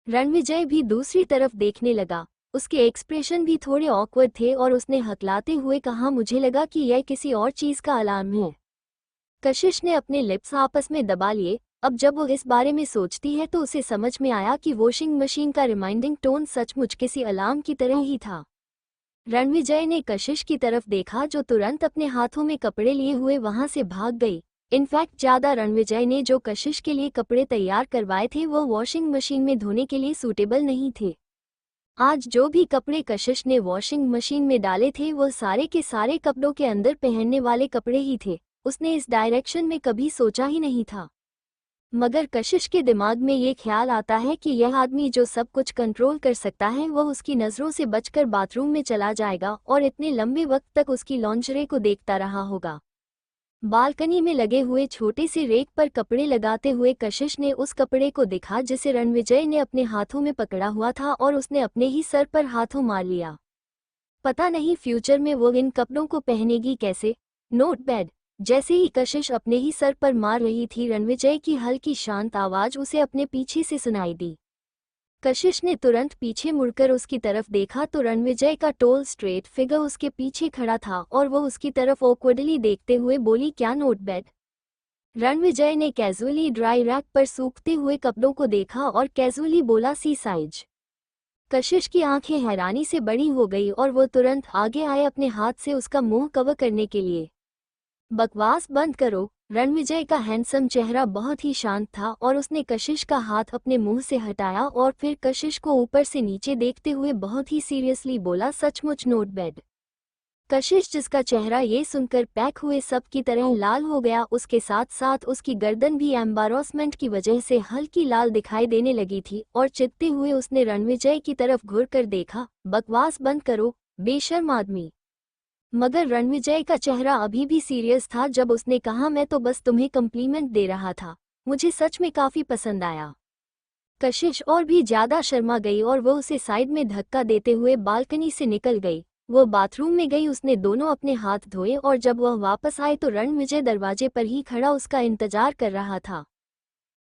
रणविजय भी दूसरी तरफ देखने लगा, उसके एक्सप्रेशन भी थोड़े ऑकवर्ड थे और उसने हकलाते हुए कहा, मुझे लगा कि यह किसी और चीज का अलार्म है। कशिश ने अपने लिप्स आपस में दबा लिए। अब जब वो इस बारे में सोचती है तो उसे समझ में आया कि वॉशिंग मशीन का रिमाइंडिंग टोन सचमुच किसी अलार्म की तरह ही था। रणविजय ने कशिश की तरफ देखा जो तुरंत अपने हाथों में कपड़े लिए हुए वहां से भाग गई। इनफैक्ट ज्यादा रणविजय ने जो कशिश के लिए कपड़े तैयार करवाए थे वो वॉशिंग मशीन में धोने के लिए सूटेबल नहीं थे। आज जो भी कपड़े कशिश ने वॉशिंग मशीन में डाले थे वो सारे के सारे कपड़ों के अंदर पहनने वाले कपड़े ही थे। उसने इस डायरेक्शन में कभी सोचा ही नहीं था। मगर कशिश के दिमाग में ये ख्याल आता है कि यह आदमी जो सब कुछ कंट्रोल कर सकता है वह उसकी नज़रों से बचकर बाथरूम में चला जाएगा और इतने लंबे वक्त तक उसकी लॉन्जरे को देखता रहा होगा। बालकनी में लगे हुए छोटे से रेक पर कपड़े लगाते हुए कशिश ने उस कपड़े को देखा जिसे रणविजय ने अपने हाथों में पकड़ा हुआ था और उसने अपने ही सर पर हाथों मार लिया। पता नहीं फ्यूचर में वो इन कपड़ों को पहनेगी कैसे। Note bad. जैसे ही कशिश अपने ही सर पर मार रही थी रणविजय की हल्की शांत आवाज उसे अपने पीछे से सुनाई दी। कशिश ने तुरंत पीछे मुड़कर उसकी तरफ देखा तो रणविजय का टोल स्ट्रेट फिगर उसके पीछे खड़ा था और वो उसकी तरफ ऑकवर्डली देखते हुए बोली, क्या नोट बैड? रणविजय ने कैजुअली ड्राई रैक पर सूखते हुए कपड़ों को देखा और कैजुअली बोला, सी साइज। कशिश की आंखें हैरानी से बड़ी हो गई और वो तुरंत आगे आए अपने हाथ से उसका मुंह कवर करने के लिए। बकवास बंद करो। रणविजय का हैंडसम चेहरा बहुत ही शांत था और उसने कशिश का हाथ अपने मुंह से हटाया और फिर कशिश को ऊपर से नीचे देखते हुए बहुत ही सीरियसली बोला, सचमुच नोट बैड? कशिश जिसका चेहरा ये सुनकर पैक हुए सब की तरह लाल हो गया, उसके साथ साथ उसकी गर्दन भी एम्बारसमेंट की वजह से हल्की लाल दिखाई देने लगी थी और चिढ़ते हुए उसने रणविजय की तरफ घूर कर देखा। बकवास बंद करो, बेशर्म आदमी। मगर रणविजय का चेहरा अभी भी सीरियस था जब उसने कहा, मैं तो बस तुम्हें कम्प्लीमेंट दे रहा था, मुझे सच में काफी पसंद आया। कशिश और भी ज्यादा शर्मा गई और वो उसे साइड में धक्का देते हुए बालकनी से निकल गई। वो बाथरूम में गई, उसने दोनों अपने हाथ धोए और जब वह वापस आए तो रणविजय दरवाजे पर ही खड़ा उसका इंतजार कर रहा था।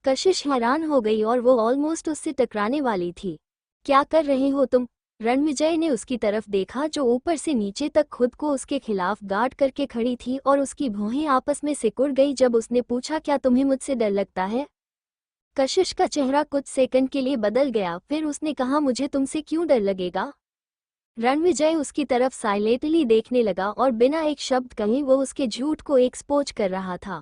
कशिश हैरान हो गई और वो ऑलमोस्ट उससे टकराने वाली थी। क्या कर रहे हो तुम? रणविजय ने उसकी तरफ देखा जो ऊपर से नीचे तक खुद को उसके खिलाफ गार्ड करके खड़ी थी और उसकी भौहें आपस में सिकुड़ गई जब उसने पूछा, क्या तुम्हें मुझसे डर लगता है? कशिश का चेहरा कुछ सेकंड के लिए बदल गया, फिर उसने कहा, मुझे तुमसे क्यों डर लगेगा? रणविजय उसकी तरफ साइलेंटली देखने लगा और बिना एक शब्द कहे वो उसके झूठ को एक्सपोज कर रहा था।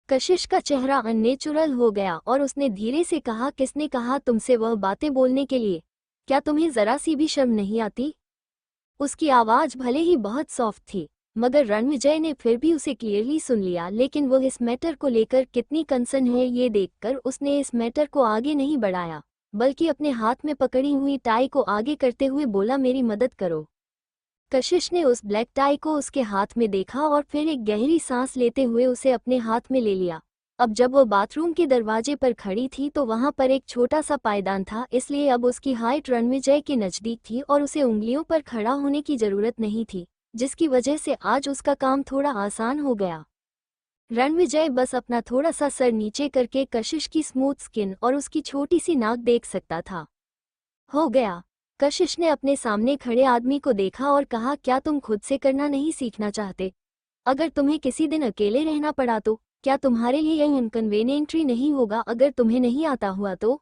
कशिश का चेहरा अननेचुरल हो गया और उसने धीरे से कहा, किसने कहा तुमसे वह बातें बोलने के लिए? क्या तुम्हें जरा सी भी शर्म नहीं आती? उसकी आवाज भले ही बहुत सॉफ्ट थी मगर रणविजय ने फिर भी उसे क्लियरली सुन लिया, लेकिन वो इस मैटर को लेकर कितनी कंसर्न है ये देखकर उसने इस मैटर को आगे नहीं बढ़ाया, बल्कि अपने हाथ में पकड़ी हुई टाई को आगे करते हुए बोला, मेरी मदद करो। कशिश ने उस ब्लैक टाई को उसके हाथ में देखा और फिर एक गहरी सांस लेते हुए उसे अपने हाथ में ले लिया। अब जब वो बाथरूम के दरवाजे पर खड़ी थी तो वहां पर एक छोटा सा पायदान था, इसलिए अब उसकी हाइट रणविजय के नजदीक थी और उसे उंगलियों पर खड़ा होने की जरूरत नहीं थी, जिसकी वजह से आज उसका काम थोड़ा आसान हो गया। रणविजय बस अपना थोड़ा सा सर नीचे करके कशिश की स्मूथ स्किन और उसकी छोटी सी नाक देख सकता था। हो गया। कशिश ने अपने सामने खड़े आदमी को देखा और कहा, क्या तुम खुद से करना नहीं सीखना चाहते? अगर तुम्हें किसी दिन अकेले रहना पड़ा तो क्या तुम्हारे लिए यह इनकन्वीनियंट नहीं होगा? अगर तुम्हें नहीं आता हुआ तो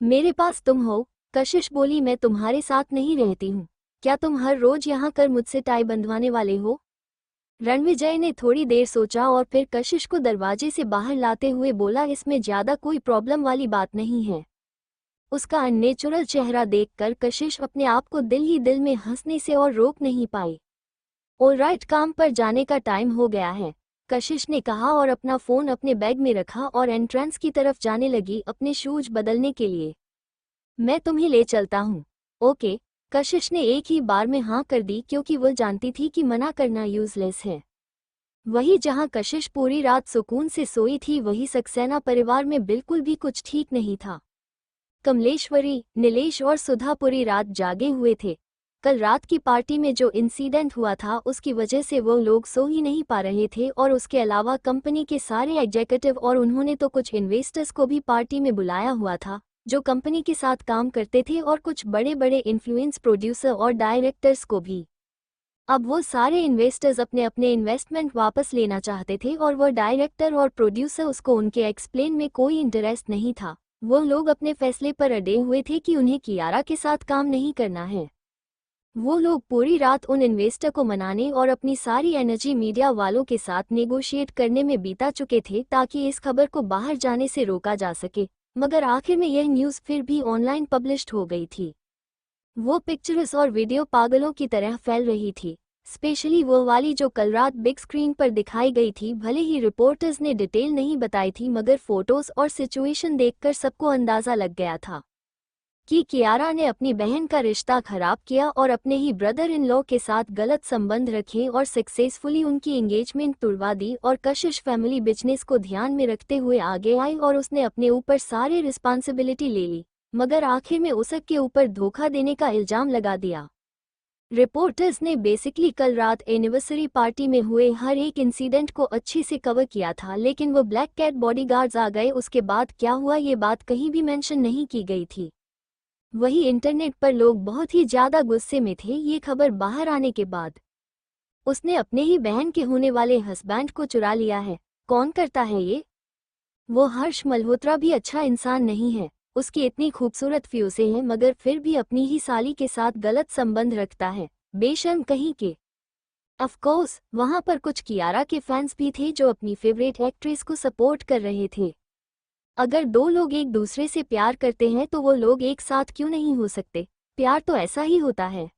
मेरे पास तुम हो। कशिश बोली, मैं तुम्हारे साथ नहीं रहती हूँ। क्या तुम हर रोज यहाँ कर मुझसे टाई बंधवाने वाले हो? रणविजय ने थोड़ी देर सोचा और फिर कशिश को दरवाजे से बाहर लाते हुए बोला, इसमें ज्यादा कोई प्रॉब्लम वाली बात नहीं है। उसका अननेचुरल चेहरा देखकर कशिश अपने आप को दिल ही दिल में हंसने से और रोक नहीं पाई। ऑलराइट, काम पर जाने का टाइम हो गया है, कशिश ने कहा और अपना फोन अपने बैग में रखा और एंट्रेंस की तरफ जाने लगी अपने शूज बदलने के लिए। मैं तुम्हें ले चलता हूँ। ओके, कशिश ने एक ही बार में हाँ कर दी, क्योंकि वो जानती थी कि मना करना यूजलेस है। वही जहाँ कशिश पूरी रात सुकून से सोई थी, वही सक्सेना परिवार में बिल्कुल भी कुछ ठीक नहीं था। कमलेश्वरी, नीलेश और सुधा पूरी रात जागे हुए थे। कल रात की पार्टी में जो इंसिडेंट हुआ था उसकी वजह से वो लोग सो ही नहीं पा रहे थे, और उसके अलावा कंपनी के सारे एग्जीक्यूटिव और उन्होंने तो कुछ इन्वेस्टर्स को भी पार्टी में बुलाया हुआ था जो कंपनी के साथ काम करते थे, और कुछ बड़े बड़े इन्फ्लुएंस प्रोड्यूसर और डायरेक्टर्स को भी। अब वो सारे इन्वेस्टर्स अपने अपने इन्वेस्टमेंट वापस लेना चाहते थे, और वो डायरेक्टर और प्रोड्यूसर उसको उनके एक्सप्लेन में कोई इंटरेस्ट नहीं था। वो लोग अपने फैसले पर अड़े हुए थे कि उन्हें कियारा के साथ काम नहीं करना है। वो लोग पूरी रात उन इन्वेस्टर को मनाने और अपनी सारी एनर्जी मीडिया वालों के साथ नेगोशिएट करने में बीता चुके थे ताकि इस खबर को बाहर जाने से रोका जा सके, मगर आखिर में यह न्यूज़ फिर भी ऑनलाइन पब्लिश्ड हो गई थी। वो पिक्चर्स और वीडियो पागलों की तरह फैल रही थी, स्पेशली वो वाली जो कल रात बिग स्क्रीन पर दिखाई गई थी। भले ही रिपोर्टर्स ने डिटेल नहीं बताई थी, मगर फोटोज और सिचुएशन देखकर सबको अंदाजा लग गया था कि कियारा ने अपनी बहन का रिश्ता खराब किया और अपने ही ब्रदर इन लॉ के साथ गलत संबंध रखे और सक्सेसफुली उनकी एंगेजमेंट तुड़वा दी, और कशिश फैमिली बिजनेस को ध्यान में रखते हुए आगे आई और उसने अपने ऊपर सारी रिस्पॉन्सिबिलिटी ले ली, मगर आखिर में उसके ऊपर धोखा देने का इल्जाम लगा दिया। रिपोर्टर्स ने बेसिकली कल रात एनिवर्सरी पार्टी में हुए हर एक इंसिडेंट को अच्छे से कवर किया था, लेकिन वो ब्लैक कैट बॉडीगार्ड्स आ गए उसके बाद क्या हुआ ये बात कहीं भी मेंशन नहीं की गई थी। वही इंटरनेट पर लोग बहुत ही ज्यादा गुस्से में थे ये खबर बाहर आने के बाद। उसने अपने ही बहन के होने वाले हस्बैंड को चुरा लिया है। कौन करता है ये? वो हर्ष मल्होत्रा भी अच्छा इंसान नहीं है, उसकी इतनी खूबसूरत फ्यूसे हैं मगर फिर भी अपनी ही साली के साथ गलत संबंध रखता है, बेशर्म कहीं के। ऑफ कोर्स वहां पर कुछ कियारा के फैंस भी थे जो अपनी फेवरेट एक्ट्रेस को सपोर्ट कर रहे थे। अगर दो लोग एक दूसरे से प्यार करते हैं तो वो लोग एक साथ क्यों नहीं हो सकते? प्यार तो ऐसा ही होता है।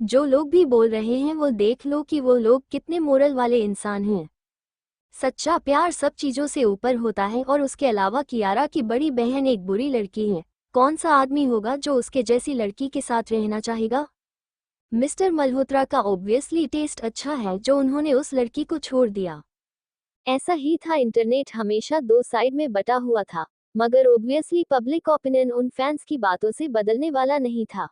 जो लोग भी बोल रहे हैं वो देख लो कि वो लोग कितने मोरल वाले इंसान हैं। सच्चा प्यार सब चीजों से ऊपर होता है, और उसके अलावा कियारा की बड़ी बहन एक बुरी लड़की है। कौन सा आदमी होगा जो उसके जैसी लड़की के साथ रहना चाहेगा? मिस्टर मल्होत्रा का ऑब्वियसली टेस्ट अच्छा है जो उन्होंने उस लड़की को छोड़ दिया। ऐसा ही था, इंटरनेट हमेशा दो साइड में बटा हुआ था, मगर ऑब्वियसली पब्लिक ओपिनियन उन फैंस की बातों से बदलने वाला नहीं था।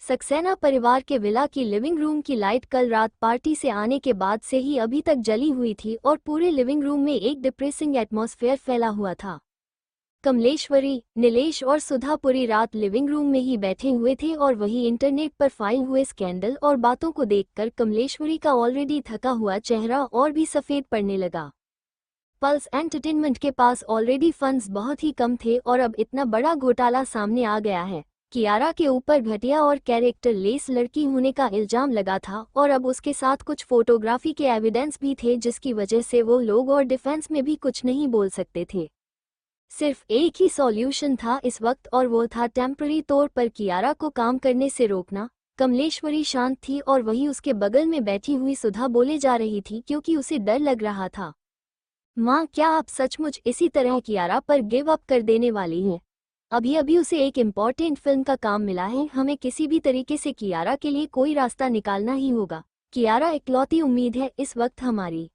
सक्सेना परिवार के विला की लिविंग रूम की लाइट कल रात पार्टी से आने के बाद से ही अभी तक जली हुई थी और पूरे लिविंग रूम में एक डिप्रेसिंग एटमॉस्फेयर फैला हुआ था। कमलेश्वरी, नीलेश और सुधा पूरी रात लिविंग रूम में ही बैठे हुए थे, और वही इंटरनेट पर फाइल हुए स्कैंडल और बातों को देखकर कमलेश्वरी का ऑलरेडी थका हुआ चेहरा और भी सफेद पड़ने लगा। पल्स एंटरटेनमेंट के पास ऑलरेडी फंड्स बहुत ही कम थे और अब इतना बड़ा घोटाला सामने आ गया है। कियारा के ऊपर घटिया और कैरेक्टर लेस लड़की होने का इल्जाम लगा था, और अब उसके साथ कुछ फोटोग्राफी के एविडेंस भी थे जिसकी वजह से वो लोग और डिफेंस में भी कुछ नहीं बोल सकते थे। सिर्फ एक ही सॉल्यूशन था इस वक्त, और वो था टेम्पररी तौर पर कियारा को काम करने से रोकना। कमलेश्वरी शांत थी और वही उसके बगल में बैठी हुई सुधा बोले जा रही थी क्योंकि उसे डर लग रहा था। माँ, क्या आप सचमुच इसी तरह कियारा पर गिव अप कर देने वाली हैं? अभी अभी उसे एक इम्पॉर्टेंट फिल्म का काम मिला है, हमें किसी भी तरीके से कियारा के लिए कोई रास्ता निकालना ही होगा। कियारा इकलौती उम्मीद है इस वक्त हमारी।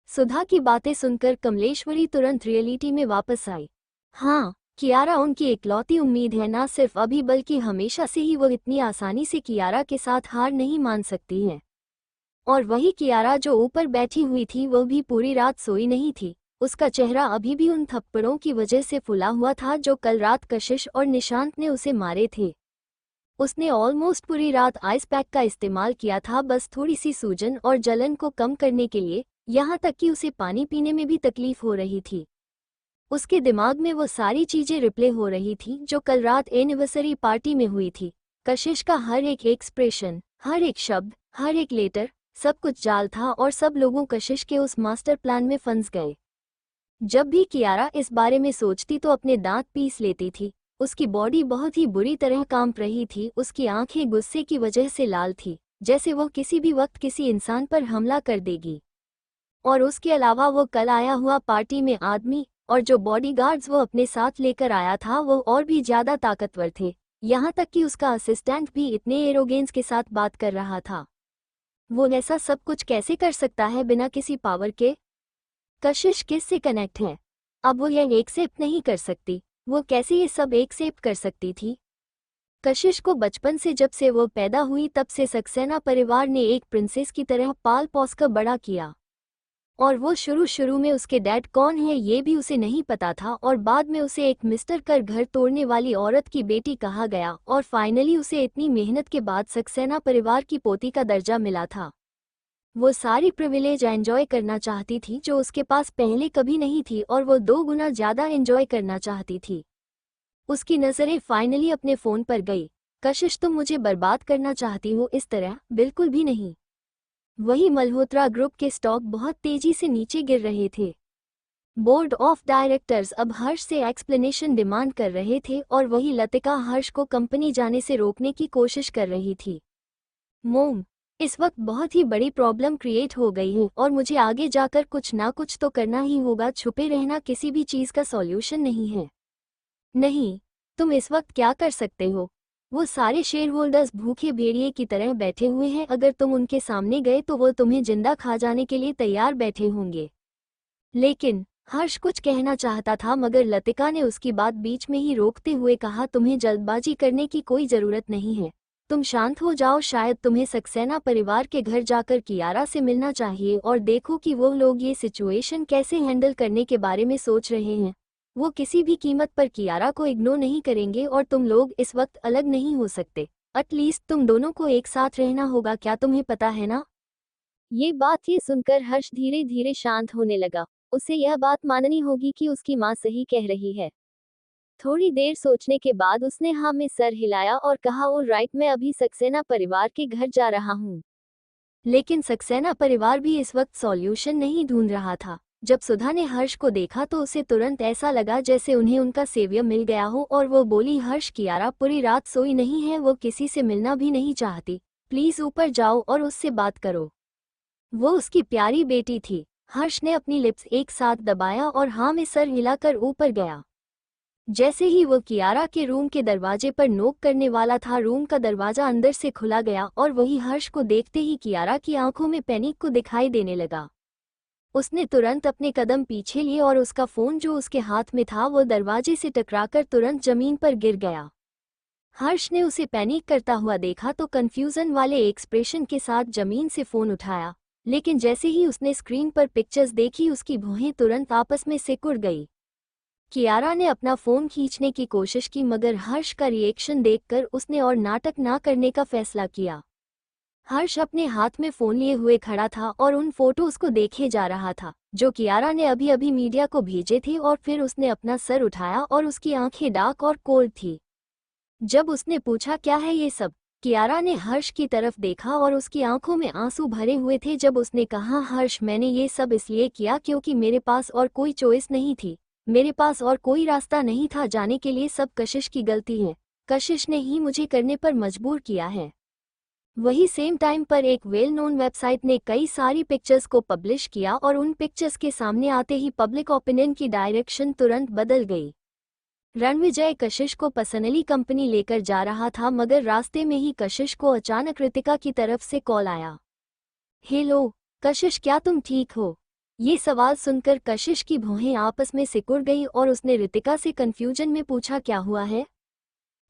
सुधा की बातें सुनकर कमलेश्वरी तुरंत रियलिटी में वापस आई। हाँ, कियारा उनकी इकलौती उम्मीद है, ना सिर्फ अभी बल्कि हमेशा से ही। वो इतनी आसानी से कियारा के साथ हार नहीं मान सकती हैं। और वही कियारा जो ऊपर बैठी हुई थी, वह भी पूरी रात सोई नहीं थी। उसका चेहरा अभी भी उन थप्पड़ों की वजह से फुला हुआ था जो कल रात कशिश और निशांत ने उसे मारे थे। उसने ऑलमोस्ट पूरी रात आइस पैक का इस्तेमाल किया था, बस थोड़ी सी सूजन और जलन को कम करने के लिए। यहाँ तक कि उसे पानी पीने में भी तकलीफ हो रही थी। उसके दिमाग में वो सारी चीजें रिप्ले हो रही थी जो कल रात एनिवर्सरी पार्टी में हुई थी। कशिश का हर एक एक्सप्रेशन, हर एक शब्द, हर एक लेटर, सब कुछ जाल था और सब लोगों कशिश के उस मास्टर प्लान में फंस गए। जब भी कियारा इस बारे में सोचती तो अपने दांत पीस लेती थी। उसकी बॉडी बहुत ही बुरी तरह कांप रही थी। उसकी आंखें गुस्से की वजह से लाल थी, जैसे वह किसी भी वक्त किसी इंसान पर हमला कर देगी। और उसके अलावा वो कल आया हुआ पार्टी में आदमी और जो बॉडीगार्ड्स वो अपने साथ लेकर आया था वो और भी ज्यादा ताकतवर थे। यहाँ तक कि उसका असिस्टेंट भी इतने एरोगेंस के साथ बात कर रहा था। वो ऐसा सब कुछ कैसे कर सकता है बिना किसी पावर के? कशिश किससे कनेक्ट है? अब वो यह एक्सेप्ट नहीं कर सकती। वो कैसे ये सब एक्सेप्ट कर सकती थी? कशिश को बचपन से, जब से वो पैदा हुई तब से सक्सेना परिवार ने एक प्रिंसेस की तरह पाल पोस कर बड़ा किया। और वो शुरू में उसके डैड कौन है ये भी उसे नहीं पता था, और बाद में उसे एक मिस्टर कर घर तोड़ने वाली औरत की बेटी कहा गया, और फाइनली उसे इतनी मेहनत के बाद सक्सेना परिवार की पोती का दर्जा मिला था। वो सारी प्रिविलेज एंजॉय करना चाहती थी जो उसके पास पहले कभी नहीं थी, और वो 2 गुना ज्यादा एंजॉय करना चाहती थी। उसकी नजरें फाइनली अपने फोन पर गई। कशिश, तुम मुझे बर्बाद करना चाहती हो इस तरह? बिल्कुल भी नहीं। वही मल्होत्रा ग्रुप के स्टॉक बहुत तेजी से नीचे गिर रहे थे। बोर्ड ऑफ डायरेक्टर्स अब हर्ष से एक्सप्लेनेशन डिमांड कर रहे थे, और वही लतिका हर्ष को कंपनी जाने से रोकने की कोशिश कर रही थी। मोम, इस वक्त बहुत ही बड़ी प्रॉब्लम क्रिएट हो गई है और मुझे आगे जाकर कुछ ना कुछ तो करना ही होगा। छुपे रहना किसी भी चीज का सॉल्यूशन नहीं है। नहीं, तुम इस वक्त क्या कर सकते हो? वो सारे शेयर होल्डर्स भूखे भेड़िए की तरह बैठे हुए हैं। अगर तुम उनके सामने गए तो वो तुम्हें जिंदा खा जाने के लिए तैयार बैठे होंगे। लेकिन हर्ष कुछ कहना चाहता था, मगर लतिका ने उसकी बात बीच में ही रोकते हुए कहा, तुम्हें जल्दबाजी करने की कोई जरूरत नहीं है। तुम शांत हो जाओ। शायद तुम्हें सक्सेना परिवार के घर जाकर कियारा से मिलना चाहिए और देखो कि वो लोग ये सिचुएशन कैसे हैंडल करने के बारे में सोच रहे हैं। वो किसी भी कीमत पर कियारा को इग्नोर नहीं करेंगे और तुम लोग इस वक्त अलग नहीं हो सकते। एटलीस्ट तुम दोनों को एक साथ रहना होगा, क्या तुम्हें पता है ना? ये बात ये सुनकर हर्ष धीरे धीरे शांत होने लगा। उसे यह बात माननी होगी कि उसकी माँ सही कह रही है। थोड़ी देर सोचने के बाद उसने हाँ में सर हिलाया और कहा, ओ राइट, मैं अभी सक्सेना परिवार के घर जा रहा हूँ। लेकिन सक्सेना परिवार भी इस वक्त सॉल्यूशन नहीं ढूंढ रहा था। जब सुधा ने हर्ष को देखा तो उसे तुरंत ऐसा लगा जैसे उन्हें उनका सेवियर मिल गया हो, और वो बोली, हर्ष, कियारा पूरी रात सोई नहीं है, वो किसी से मिलना भी नहीं चाहती। प्लीज ऊपर जाओ और उससे बात करो। वो उसकी प्यारी बेटी थी। हर्ष ने अपनी लिप्स एक साथ दबाया और हाँ में सर हिलाकर ऊपर गया। जैसे ही वो कियारा के रूम के दरवाजे पर नोक करने वाला था, रूम का दरवाजा अंदर से खुला गया और वही हर्ष को देखते ही कियारा की आंखों में पैनिक को दिखाई देने लगा। उसने तुरंत अपने कदम पीछे लिए और उसका फोन जो उसके हाथ में था वो दरवाजे से टकराकर तुरंत जमीन पर गिर गया। हर्ष ने उसे पैनिक करता हुआ देखा तो कंफ्यूजन वाले एक्सप्रेशन के साथ जमीन से फोन उठाया, लेकिन जैसे ही उसने स्क्रीन पर पिक्चर्स देखी उसकी भौहें तुरंत आपस में सिकुड़ गई। कियारा ने अपना फोन खींचने की कोशिश की, मगर हर्ष का रिएक्शन देखकर उसने और नाटक ना करने का फैसला किया। हर्ष अपने हाथ में फोन लिए हुए खड़ा था और उन फोटोज को देखे जा रहा था जो कियारा ने अभी अभी मीडिया को भेजे थे, और फिर उसने अपना सर उठाया और उसकी आंखें डार्क और कोल्ड थी। जब उसने पूछा, क्या है ये सब, कियारा ने हर्ष की तरफ देखा और उसकी आंखों में आंसू भरे हुए थे। जब उसने कहा, हर्ष, मैंने ये सब इसलिए किया क्योंकि मेरे पास और कोई चॉइस नहीं थी। मेरे पास और कोई रास्ता नहीं था जाने के लिए। सब कशिश की गलती है। कशिश ने ही मुझे करने पर मजबूर किया है। वही सेम टाइम पर एक वेल नोन वेबसाइट ने कई सारी पिक्चर्स को पब्लिश किया और उन पिक्चर्स के सामने आते ही पब्लिक ओपिनियन की डायरेक्शन तुरंत बदल गई। रणविजय कशिश को पर्सनली कंपनी लेकर जा रहा था, मगर रास्ते में ही कशिश को अचानक रितिका की तरफ से कॉल आया। हेलो कशिश, क्या तुम ठीक हो? ये सवाल सुनकर कशिश की भौहें आपस में सिकुड़ गई और उसने रितिका से कंफ्यूजन में पूछा, क्या हुआ है?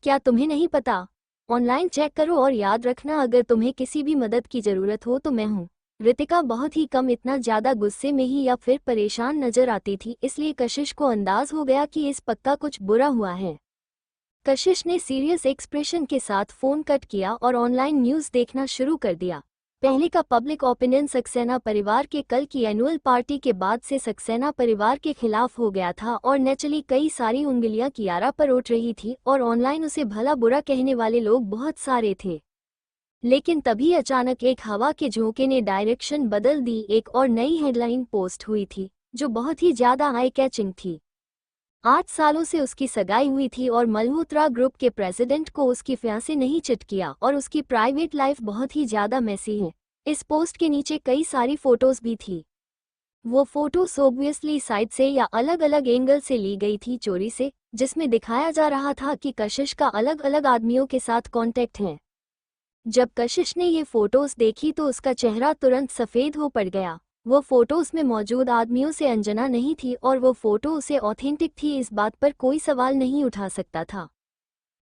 क्या तुम्हें नहीं पता? ऑनलाइन चेक करो और याद रखना, अगर तुम्हें किसी भी मदद की जरूरत हो तो मैं हूँ। रितिका बहुत ही कम इतना ज्यादा गुस्से में ही या फिर परेशान नजर आती थी, इसलिए कशिश को अंदाज हो गया कि इस पक्का कुछ बुरा हुआ है। कशिश ने सीरियस एक्सप्रेशन के साथ फोन कट किया और ऑनलाइन न्यूज देखना शुरू कर दिया। पहले का पब्लिक ओपिनियन सक्सेना परिवार के कल की एनुअल पार्टी के बाद से सक्सेना परिवार के खिलाफ हो गया था और नेचुरली कई सारी उंगलियां कियारा पर उठ रही थी और ऑनलाइन उसे भला बुरा कहने वाले लोग बहुत सारे थे। लेकिन तभी अचानक एक हवा के झोंके ने डायरेक्शन बदल दी। एक और नई हेडलाइन पोस्ट हुई थी जो बहुत ही ज्यादा आई कैचिंग थी। 8 सालों से उसकी सगाई हुई थी और मल्होत्रा ग्रुप के प्रेसिडेंट को उसकी फियांसे नहीं चिट किया और उसकी प्राइवेट लाइफ बहुत ही ज्यादा मैसी है। इस पोस्ट के नीचे कई सारी फोटोज भी थी। वो फोटोज ऑब्वियसली साइड से या अलग अलग एंगल से ली गई थी चोरी से, जिसमें दिखाया जा रहा था कि कशिश का अलग अलग आदमियों के साथ कॉन्टेक्ट है। जब कशिश ने ये फोटोज देखी तो उसका चेहरा तुरंत सफेद हो पड़ गया। वो फोटोज में मौजूद आदमियों से अंजना नहीं थी और वो फोटो उसे ऑथेंटिक थी, इस बात पर कोई सवाल नहीं उठा सकता था।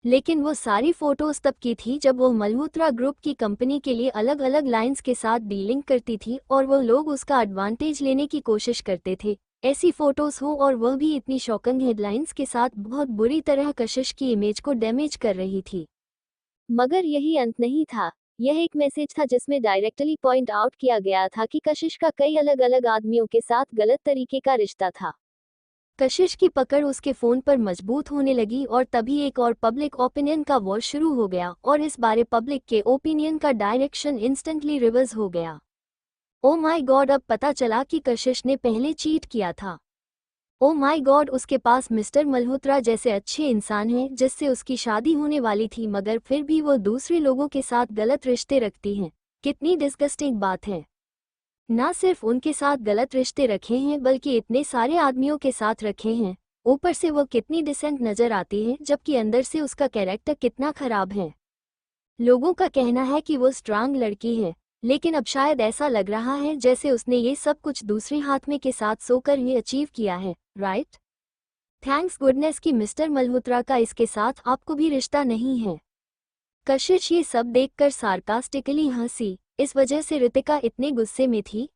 लेकिन वो सारी फोटोज तब की थी जब वो मल्होत्रा ग्रुप की कंपनी के लिए अलग अलग लाइंस के साथ डीलिंग करती थी और वो लोग उसका एडवांटेज लेने की कोशिश करते थे। ऐसी फोटोज हो और वह भी इतनी शॉकिंग हेडलाइंस के साथ बहुत बुरी तरह कशिश की इमेज को डैमेज कर रही थी। मगर यही अंत नहीं था। यह एक मैसेज था जिसमें डायरेक्टली पॉइंट आउट किया गया था कि कशिश का कई अलग अलग आदमियों के साथ गलत तरीके का रिश्ता था। कशिश की पकड़ उसके फोन पर मजबूत होने लगी और तभी एक और पब्लिक ओपिनियन का वॉर शुरू हो गया और इस बारे पब्लिक के ओपिनियन का डायरेक्शन इंस्टेंटली रिवर्स हो गया। ओ माय गॉड, अब पता चला कि कशिश ने पहले चीट किया था। ओ माय गॉड, उसके पास मिस्टर मल्होत्रा जैसे अच्छे इंसान हैं जिससे उसकी शादी होने वाली थी, मगर फिर भी वो दूसरे लोगों के साथ गलत रिश्ते रखती हैं। कितनी डिस्गस्टिंग बात है। ना सिर्फ उनके साथ गलत रिश्ते रखे हैं बल्कि इतने सारे आदमियों के साथ रखे हैं। ऊपर से वो कितनी डिसेंट नजर आती है जबकि अंदर से उसका कैरेक्टर कितना खराब है। लोगों का कहना है कि वो स्ट्रांग लड़की है, लेकिन अब शायद ऐसा लग रहा है जैसे उसने ये सब कुछ दूसरे हाथ में के साथ सोकर ही अचीव किया है, राइट? थैंक्स गुडनेस कि मिस्टर मल्होत्रा का इसके साथ आपको भी रिश्ता नहीं है। कशिश ये सब देखकर सार्कास्टिकली हंसी। इस वजह से रितिका इतने गुस्से में थी।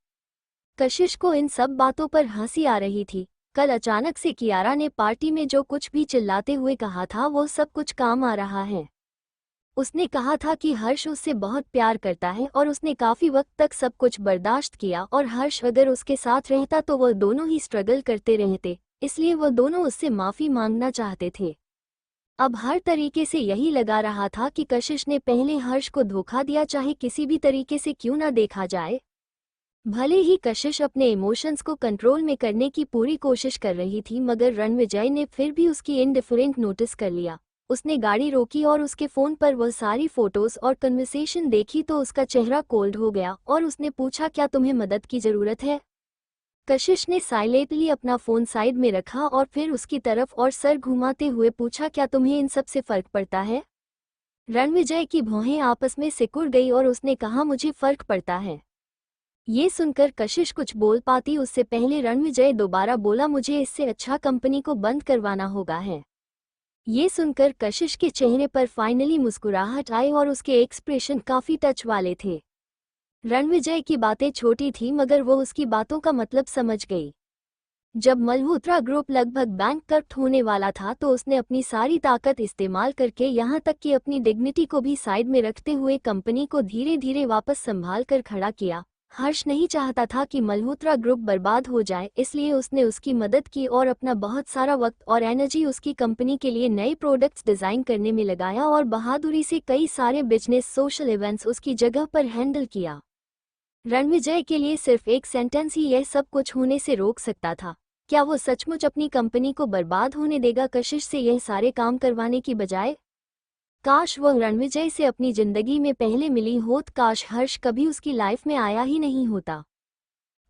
कशिश को इन सब बातों पर हंसी आ रही थी। कल अचानक से कियारा ने पार्टी में जो कुछ भी चिल्लाते हुए कहा था वो सब कुछ काम आ रहा है। उसने कहा था कि हर्ष उससे बहुत प्यार करता है और उसने काफी वक्त तक सब कुछ बर्दाश्त किया और हर्ष अगर उसके साथ रहता तो वो दोनों ही स्ट्रगल करते रहते, इसलिए वो दोनों उससे माफी मांगना चाहते थे। अब हर तरीके से यही लगा रहा था कि कशिश ने पहले हर्ष को धोखा दिया, चाहे किसी भी तरीके से क्यों ना देखा जाए। भले ही कशिश अपने इमोशंस को कंट्रोल में करने की पूरी कोशिश कर रही थी, मगर रणविजय ने फिर भी उसकी इनडिफरेंट नोटिस कर लिया। उसने गाड़ी रोकी और उसके फोन पर वह सारी फोटोज और कन्वर्सेशन देखी तो उसका चेहरा कोल्ड हो गया और उसने पूछा, क्या तुम्हें मदद की जरूरत है? कशिश ने साइलेंटली अपना फोन साइड में रखा और फिर उसकी तरफ और सर घुमाते हुए पूछा, क्या तुम्हें इन सब से फर्क पड़ता है? रणविजय की भौहें आपस में सिकुड़ गई और उसने कहा, मुझे फर्क पड़ता है। ये सुनकर कशिश कुछ बोल पाती उससे पहले रणविजय दोबारा बोला, मुझे इससे अच्छा कंपनी को बंद करवाना होगा है। ये सुनकर कशिश के चेहरे पर फाइनली मुस्कुराहट आई और उसके एक्सप्रेशन काफी टच वाले थे। रणविजय की बातें छोटी थी मगर वो उसकी बातों का मतलब समझ गई। जब मल्होत्रा ग्रुप लगभग बैंकक्रप्ट होने वाला था तो उसने अपनी सारी ताकत इस्तेमाल करके यहाँ तक कि अपनी डिग्निटी को भी साइड में रखते हुए कंपनी को धीरे धीरे वापस संभाल कर खड़ा किया। हर्ष नहीं चाहता था कि मल्होत्रा ग्रुप बर्बाद हो जाए, इसलिए उसने उसकी मदद की और अपना बहुत सारा वक्त और एनर्जी उसकी कंपनी के लिए नए प्रोडक्ट्स डिजाइन करने में लगाया और बहादुरी से कई सारे बिजनेस सोशल इवेंट्स उसकी जगह पर हैंडल किया। रणविजय के लिए सिर्फ एक सेंटेंस ही यह सब कुछ होने से रोक सकता था। क्या वो सचमुच अपनी कंपनी को बर्बाद होने देगा कशिश से यह सारे काम करवाने की बजाय? काश वह रणविजय से अपनी जिंदगी में पहले मिली होत, काश हर्ष कभी उसकी लाइफ में आया ही नहीं होता।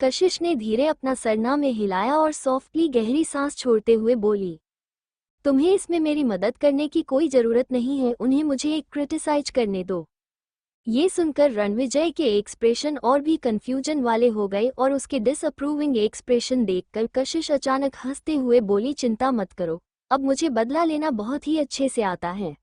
कशिश ने धीरे अपना सरना में हिलाया और सॉफ्टली गहरी सांस छोड़ते हुए बोली, तुम्हें इसमें मेरी मदद करने की कोई जरूरत नहीं है, उन्हें मुझे एक क्रिटिसाइज करने दो। ये सुनकर रणविजय के एक्सप्रेशन और भी कंफ्यूजन वाले हो गए और उसके डिसअप्रूविंग एक्सप्रेशन देखकर कशिश अचानक हंसते हुए बोली, चिंता मत करो, अब मुझे बदला लेना बहुत ही अच्छे से आता है।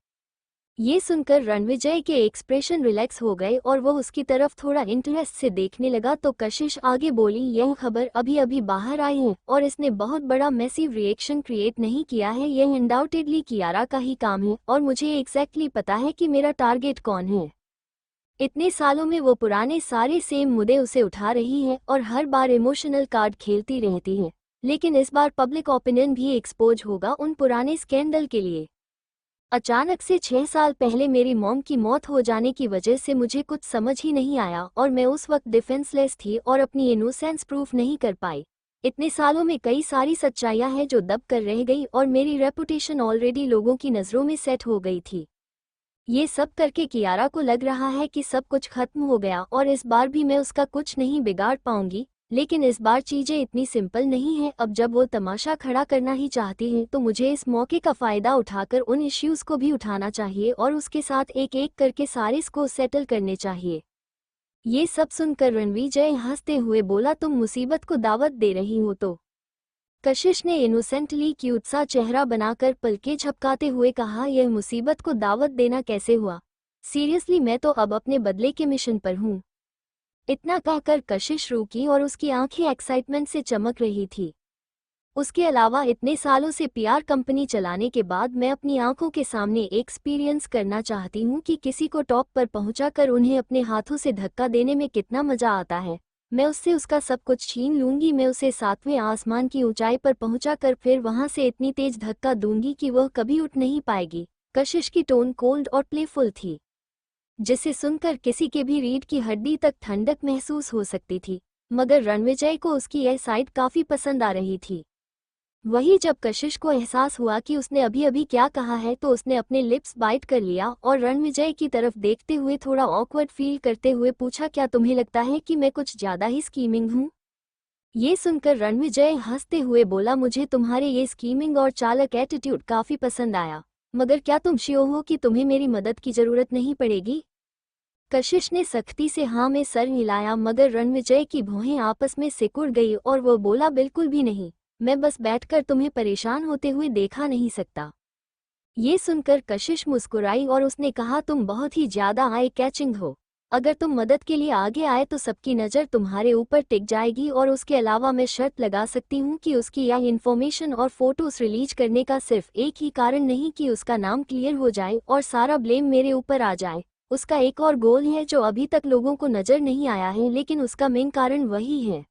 ये सुनकर रणविजय के एक्सप्रेशन रिलैक्स हो गए और वो उसकी तरफ थोड़ा इंटरेस्ट से देखने लगा तो कशिश आगे बोली, यह खबर अभी अभी बाहर आई है और इसने बहुत बड़ा मैसिव रिएक्शन क्रिएट नहीं किया है, यह अनडाउटेडली कियारा का ही काम है और मुझे एग्जैक्टली पता है कि मेरा टारगेट कौन है। इतने सालों में वो पुराने सारे सेम मुद्दे उसे उठा रही है और हर बार इमोशनल कार्ड खेलती रहती है, लेकिन इस बार पब्लिक ओपिनियन भी एक्सपोज होगा उन पुराने स्कैंडल के लिए। अचानक से 6 साल पहले मेरी मॉम की मौत हो जाने की वजह से मुझे कुछ समझ ही नहीं आया और मैं उस वक्त डिफेंसलेस थी और अपनी इनोसेंस प्रूफ नहीं कर पाई। इतने सालों में कई सारी सच्चाइयां हैं जो दब कर रह गई और मेरी रेपुटेशन ऑलरेडी लोगों की नज़रों में सेट हो गई थी। ये सब करके कियारा को लग रहा है कि सब कुछ खत्म हो गया और इस बार भी मैं उसका कुछ नहीं बिगाड़ पाऊंगी, लेकिन इस बार चीजें इतनी सिंपल नहीं हैं। अब जब वो तमाशा खड़ा करना ही चाहती है तो मुझे इस मौके का फ़ायदा उठाकर उन इश्यूज़ को भी उठाना चाहिए और उसके साथ एक एक करके सारे इसको सेटल करने चाहिए। ये सब सुनकर रणविजय हंसते हुए बोला, तुम मुसीबत को दावत दे रही हो तो? कशिश ने इनोसेंटली क्यूट सा चेहरा बनाकर पलकें झपकाते हुए कहा, यह मुसीबत को दावत देना कैसे हुआ? सीरियसली मैं तो अब अपने बदले के मिशन पर हूँ। इतना कहकर कशिश रुकी और उसकी आंखें एक्साइटमेंट से चमक रही थी। उसके अलावा इतने सालों से पीआर कंपनी चलाने के बाद मैं अपनी आंखों के सामने एक्सपीरियंस करना चाहती हूँ कि किसी को टॉप पर पहुंचाकर उन्हें अपने हाथों से धक्का देने में कितना मजा आता है। मैं उससे उसका सब कुछ छीन लूंगी, मैं उसे 7वें आसमान की ऊंचाई पर पहुंचाकर फिर वहां से इतनी तेज धक्का दूंगी कि वह कभी उठ नहीं पाएगी। कशिश की टोन कोल्ड और प्लेफुल थी, जिसे सुनकर किसी के भी रीढ़ की हड्डी तक ठंडक महसूस हो सकती थी, मगर रणविजय को उसकी यह साइड काफी पसंद आ रही थी। वही जब कशिश को एहसास हुआ कि उसने अभी अभी क्या कहा है तो उसने अपने लिप्स बाइट कर लिया और रणविजय की तरफ देखते हुए थोड़ा ऑकवर्ड फील करते हुए पूछा, क्या तुम्हें लगता है कि मैं कुछ ज्यादा ही स्कीमिंग हूँ? ये सुनकर रणविजय हंसते हुए बोला, मुझे तुम्हारे ये स्कीमिंग और चालक एटीट्यूड काफी पसंद आया, मगर क्या तुम श्योर हो कि तुम्हें मेरी मदद की जरूरत नहीं पड़ेगी? कशिश ने सख्ती से हाँ में सर हिलाया, मगर रणविजय की भौहें आपस में सिकुड़ गई और वह बोला, बिल्कुल भी नहीं, मैं बस बैठकर तुम्हें परेशान होते हुए देखा नहीं सकता। ये सुनकर कशिश मुस्कुराई और उसने कहा, तुम बहुत ही ज्यादा आई कैचिंग हो। अगर तुम मदद के लिए आगे आए तो सबकी नज़र तुम्हारे ऊपर टिक जाएगी और उसके अलावा मैं शर्त लगा सकती हूँ कि उसकी यह इन्फॉर्मेशन और फोटोज रिलीज करने का सिर्फ एक ही कारण नहीं कि उसका नाम क्लियर हो जाए और सारा ब्लेम मेरे ऊपर आ जाए। उसका एक और गोल है जो अभी तक लोगों को नजर नहीं आया है, लेकिन उसका मेन कारण वही है।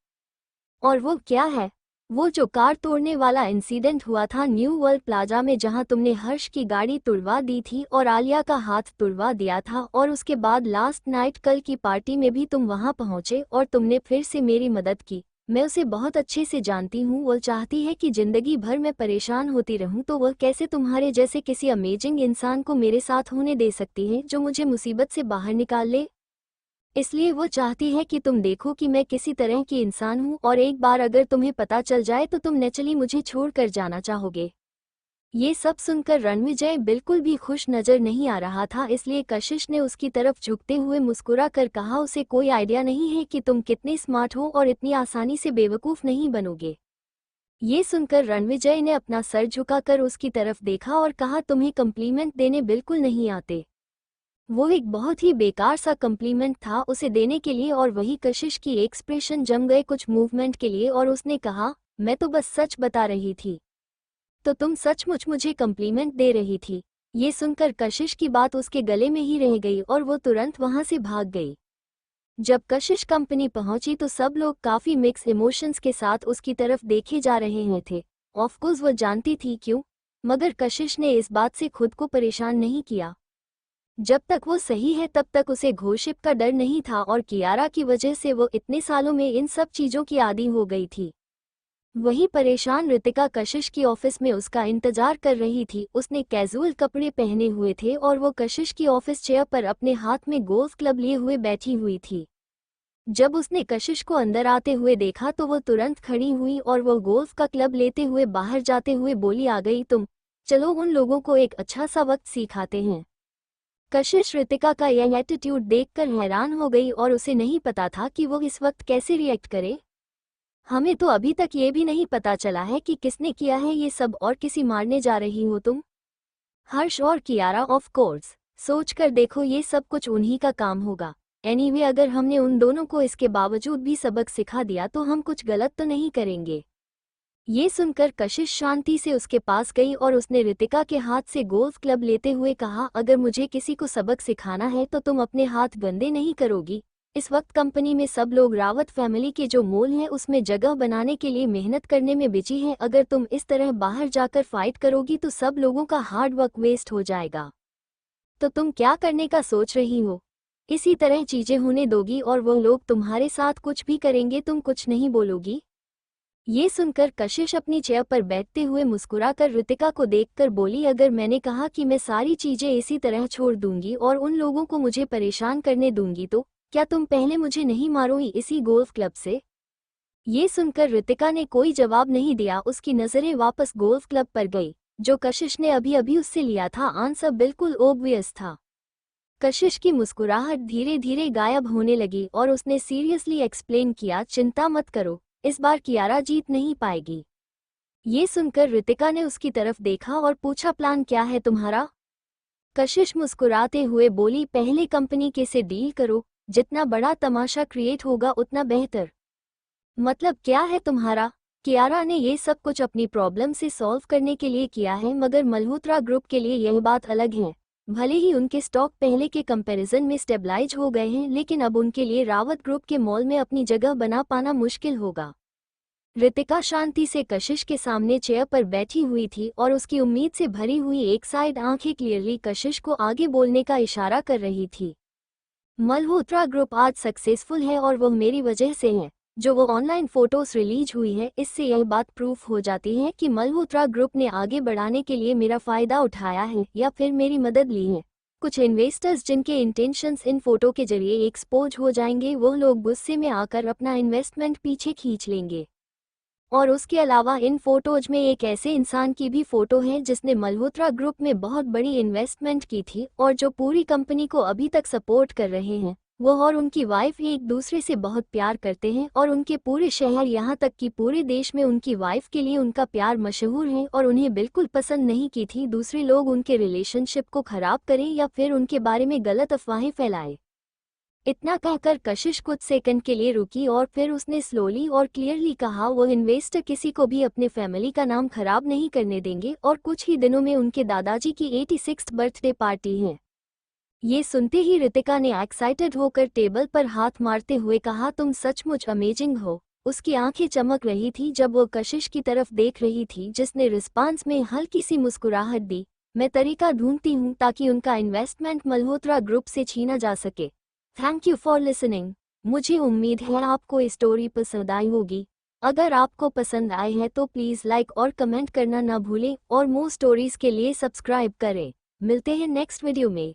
और वो क्या है? वो जो कार तोड़ने वाला इंसिडेंट हुआ था न्यू वर्ल्ड प्लाजा में, जहां तुमने हर्ष की गाड़ी तुड़वा दी थी और आलिया का हाथ तुड़वा दिया था, और उसके बाद लास्ट नाइट कल की पार्टी में भी तुम वहां पहुंचे और तुमने फिर से मेरी मदद की। मैं उसे बहुत अच्छे से जानती हूँ, वो चाहती है कि जिंदगी भर मैं परेशान होती रहूं, तो वह कैसे तुम्हारे जैसे किसी अमेजिंग इंसान को मेरे साथ होने दे सकती है जो मुझे मुसीबत से बाहर निकाल ले? इसलिए वो चाहती है कि तुम देखो कि मैं किसी तरह की इंसान हूँ, और एक बार अगर तुम्हें पता चल जाए तो तुम नेचुरली मुझे छोड़कर जाना चाहोगे। ये सब सुनकर रणविजय बिल्कुल भी खुश नजर नहीं आ रहा था, इसलिए कशिश ने उसकी तरफ झुकते हुए मुस्कुरा कर कहा, उसे कोई आइडिया नहीं है कि तुम कितने स्मार्ट हो और इतनी आसानी से बेवकूफ़ नहीं बनोगे। ये सुनकर रणविजय ने अपना सर झुकाकर उसकी तरफ देखा और कहा, तुम्हें कम्प्लीमेंट देने बिल्कुल नहीं आते। वो एक बहुत ही बेकार सा कम्प्लीमेंट था उसे देने के लिए, और वही कशिश की एक्सप्रेशन जम गए कुछ मूवमेंट के लिए और उसने कहा, मैं तो बस सच बता रही थी। तो तुम सचमुच मुझे कम्प्लीमेंट दे रही थी? ये सुनकर कशिश की बात उसके गले में ही रह गई और वो तुरंत वहां से भाग गई। जब कशिश कंपनी पहुंची तो सब लोग काफी मिक्स इमोशंस के साथ उसकी तरफ देखे जा रहे थे। ऑफकोर्स वो जानती थी क्यों, मगर कशिश ने इस बात से खुद को परेशान नहीं किया। जब तक वो सही है तब तक उसे घोषिप का डर नहीं था, और कियारा की वजह से वो इतने सालों में इन सब चीजों की आदी हो गई थी। वही परेशान रितिका कशिश की ऑफिस में उसका इंतजार कर रही थी। उसने कैजुअल कपड़े पहने हुए थे और वो कशिश की ऑफिस चेयर पर अपने हाथ में गोल्फ क्लब लिए हुए बैठी हुई थी। जब उसने कशिश को अंदर आते हुए देखा तो वो तुरंत खड़ी हुई और वो गोल्फ का क्लब लेते हुए बाहर जाते हुए बोली, आ गई तुम, चलो उन लोगों को एक अच्छा सा वक्त सिखाते हैं। कशिश रितिका का यह एटीट्यूड देखकर हैरान हो गई और उसे नहीं पता था कि वो इस वक्त कैसे रिएक्ट करे। हमें तो अभी तक ये भी नहीं पता चला है कि किसने किया है ये सब और किसी मारने जा रही हो तुम। हर्ष और कियारा ऑफ कोर्स, सोच कर देखो ये सब कुछ उन्हीं का काम होगा। एनीवे अगर हमने उन दोनों को इसके बावजूद भी सबक सिखा दिया तो हम कुछ गलत तो नहीं करेंगे। ये सुनकर कशिश शांति से उसके पास गई और उसने रितिका के हाथ से गोल्फ क्लब लेते हुए कहा, अगर मुझे किसी को सबक सिखाना है तो तुम अपने हाथ गंदे नहीं करोगी। इस वक्त कंपनी में सब लोग रावत फैमिली के जो मोल हैं उसमें जगह बनाने के लिए मेहनत करने में बिजी हैं। अगर तुम इस तरह बाहर जाकर फाइट करोगी तो सब लोगों का हार्ड वर्क वेस्ट हो जाएगा। तो तुम क्या करने का सोच रही हो? इसी तरह चीजें होने दोगी और वो लोग तुम्हारे साथ कुछ भी करेंगे, तुम कुछ नहीं बोलोगी? ये सुनकर कशिश अपनी चेयर पर बैठते हुए मुस्कुराकर रितिका को देखकर बोली, अगर मैंने कहा कि मैं सारी चीजें इसी तरह छोड़ दूंगी और उन लोगों को मुझे परेशान करने दूंगी तो क्या तुम पहले मुझे नहीं मारोगी इसी गोल्फ क्लब से? ये सुनकर रितिका ने कोई जवाब नहीं दिया। उसकी नजरें वापस गोल्फ क्लब पर गई जो कशिश ने अभी अभी उससे लिया था। आंसर बिल्कुल ओब्वियस था। कशिश की मुस्कुराहट धीरे धीरे गायब होने लगी और उसने सीरियसली एक्सप्लेन किया, चिंता मत करो, इस बार कियारा जीत नहीं पाएगी। ये सुनकर रितिका ने उसकी तरफ देखा और पूछा, प्लान क्या है तुम्हारा? कशिश मुस्कुराते हुए बोली, पहले कंपनी के से डील करो, जितना बड़ा तमाशा क्रिएट होगा उतना बेहतर। मतलब क्या है तुम्हारा? कियारा ने ये सब कुछ अपनी प्रॉब्लम से सॉल्व करने के लिए किया है, मगर मल्होत्रा ग्रुप के लिए यह बात अलग है। भले ही उनके स्टॉक पहले के कंपैरिजन में स्टेबलाइज हो गए हैं, लेकिन अब उनके लिए रावत ग्रुप के मॉल में अपनी जगह बना पाना मुश्किल होगा। रितिका शांति से कशिश के सामने चेयर पर बैठी हुई थी और उसकी उम्मीद से भरी हुई एक साइड आंखें क्लियरली कशिश को आगे बोलने का इशारा कर रही थी। मल्होत्रा ग्रुप आज सक्सेसफुल है और वह मेरी वजह से है। जो वो ऑनलाइन फोटोज रिलीज हुई है, इससे यह बात प्रूफ हो जाती है कि मल्होत्रा ग्रुप ने आगे बढ़ाने के लिए मेरा फायदा उठाया है या फिर मेरी मदद ली है। कुछ इन्वेस्टर्स जिनके इंटेंशंस इन फोटो के जरिए एक्सपोज हो जाएंगे, वो लोग गुस्से में आकर अपना इन्वेस्टमेंट पीछे खींच लेंगे। और उसके अलावा इन फोटोज में एक ऐसे इंसान की भी फोटो है जिसने मल्होत्रा ग्रुप में बहुत बड़ी इन्वेस्टमेंट की थी और जो पूरी कंपनी को अभी तक सपोर्ट कर रहे हैं। वो और उनकी वाइफ एक दूसरे से बहुत प्यार करते हैं और उनके पूरे शहर यहाँ तक कि पूरे देश में उनकी वाइफ के लिए उनका प्यार मशहूर है और उन्हें बिल्कुल पसंद नहीं की थी दूसरे लोग उनके रिलेशनशिप को खराब करें या फिर उनके बारे में गलत अफवाहें फैलाएं। इतना कहकर कशिश कुछ सेकंड के लिए रुकी और फिर उसने स्लोली और क्लियरली कहा, वो इन्वेस्टर किसी को भी अपने फैमिली का नाम खराब नहीं करने देंगे और कुछ ही दिनों में उनके दादाजी की 86th बर्थडे पार्टी है। ये सुनते ही रितिका ने एक्साइटेड होकर टेबल पर हाथ मारते हुए कहा, तुम सचमुच अमेजिंग हो। उसकी आंखें चमक रही थी जब वो कशिश की तरफ देख रही थी, जिसने रिस्पांस में हल्की सी मुस्कुराहट दी। मैं तरीका ढूंढती हूँ ताकि उनका इन्वेस्टमेंट मल्होत्रा ग्रुप से छीना जा सके। Thank you for listening. मुझे उम्मीद है आपको ये स्टोरी पसंद आई होगी। अगर आपको पसंद आए है तो प्लीज़ लाइक और कमेंट करना ना भूलें और मोर स्टोरीज के लिए सब्सक्राइब करें। मिलते हैं नेक्स्ट वीडियो में।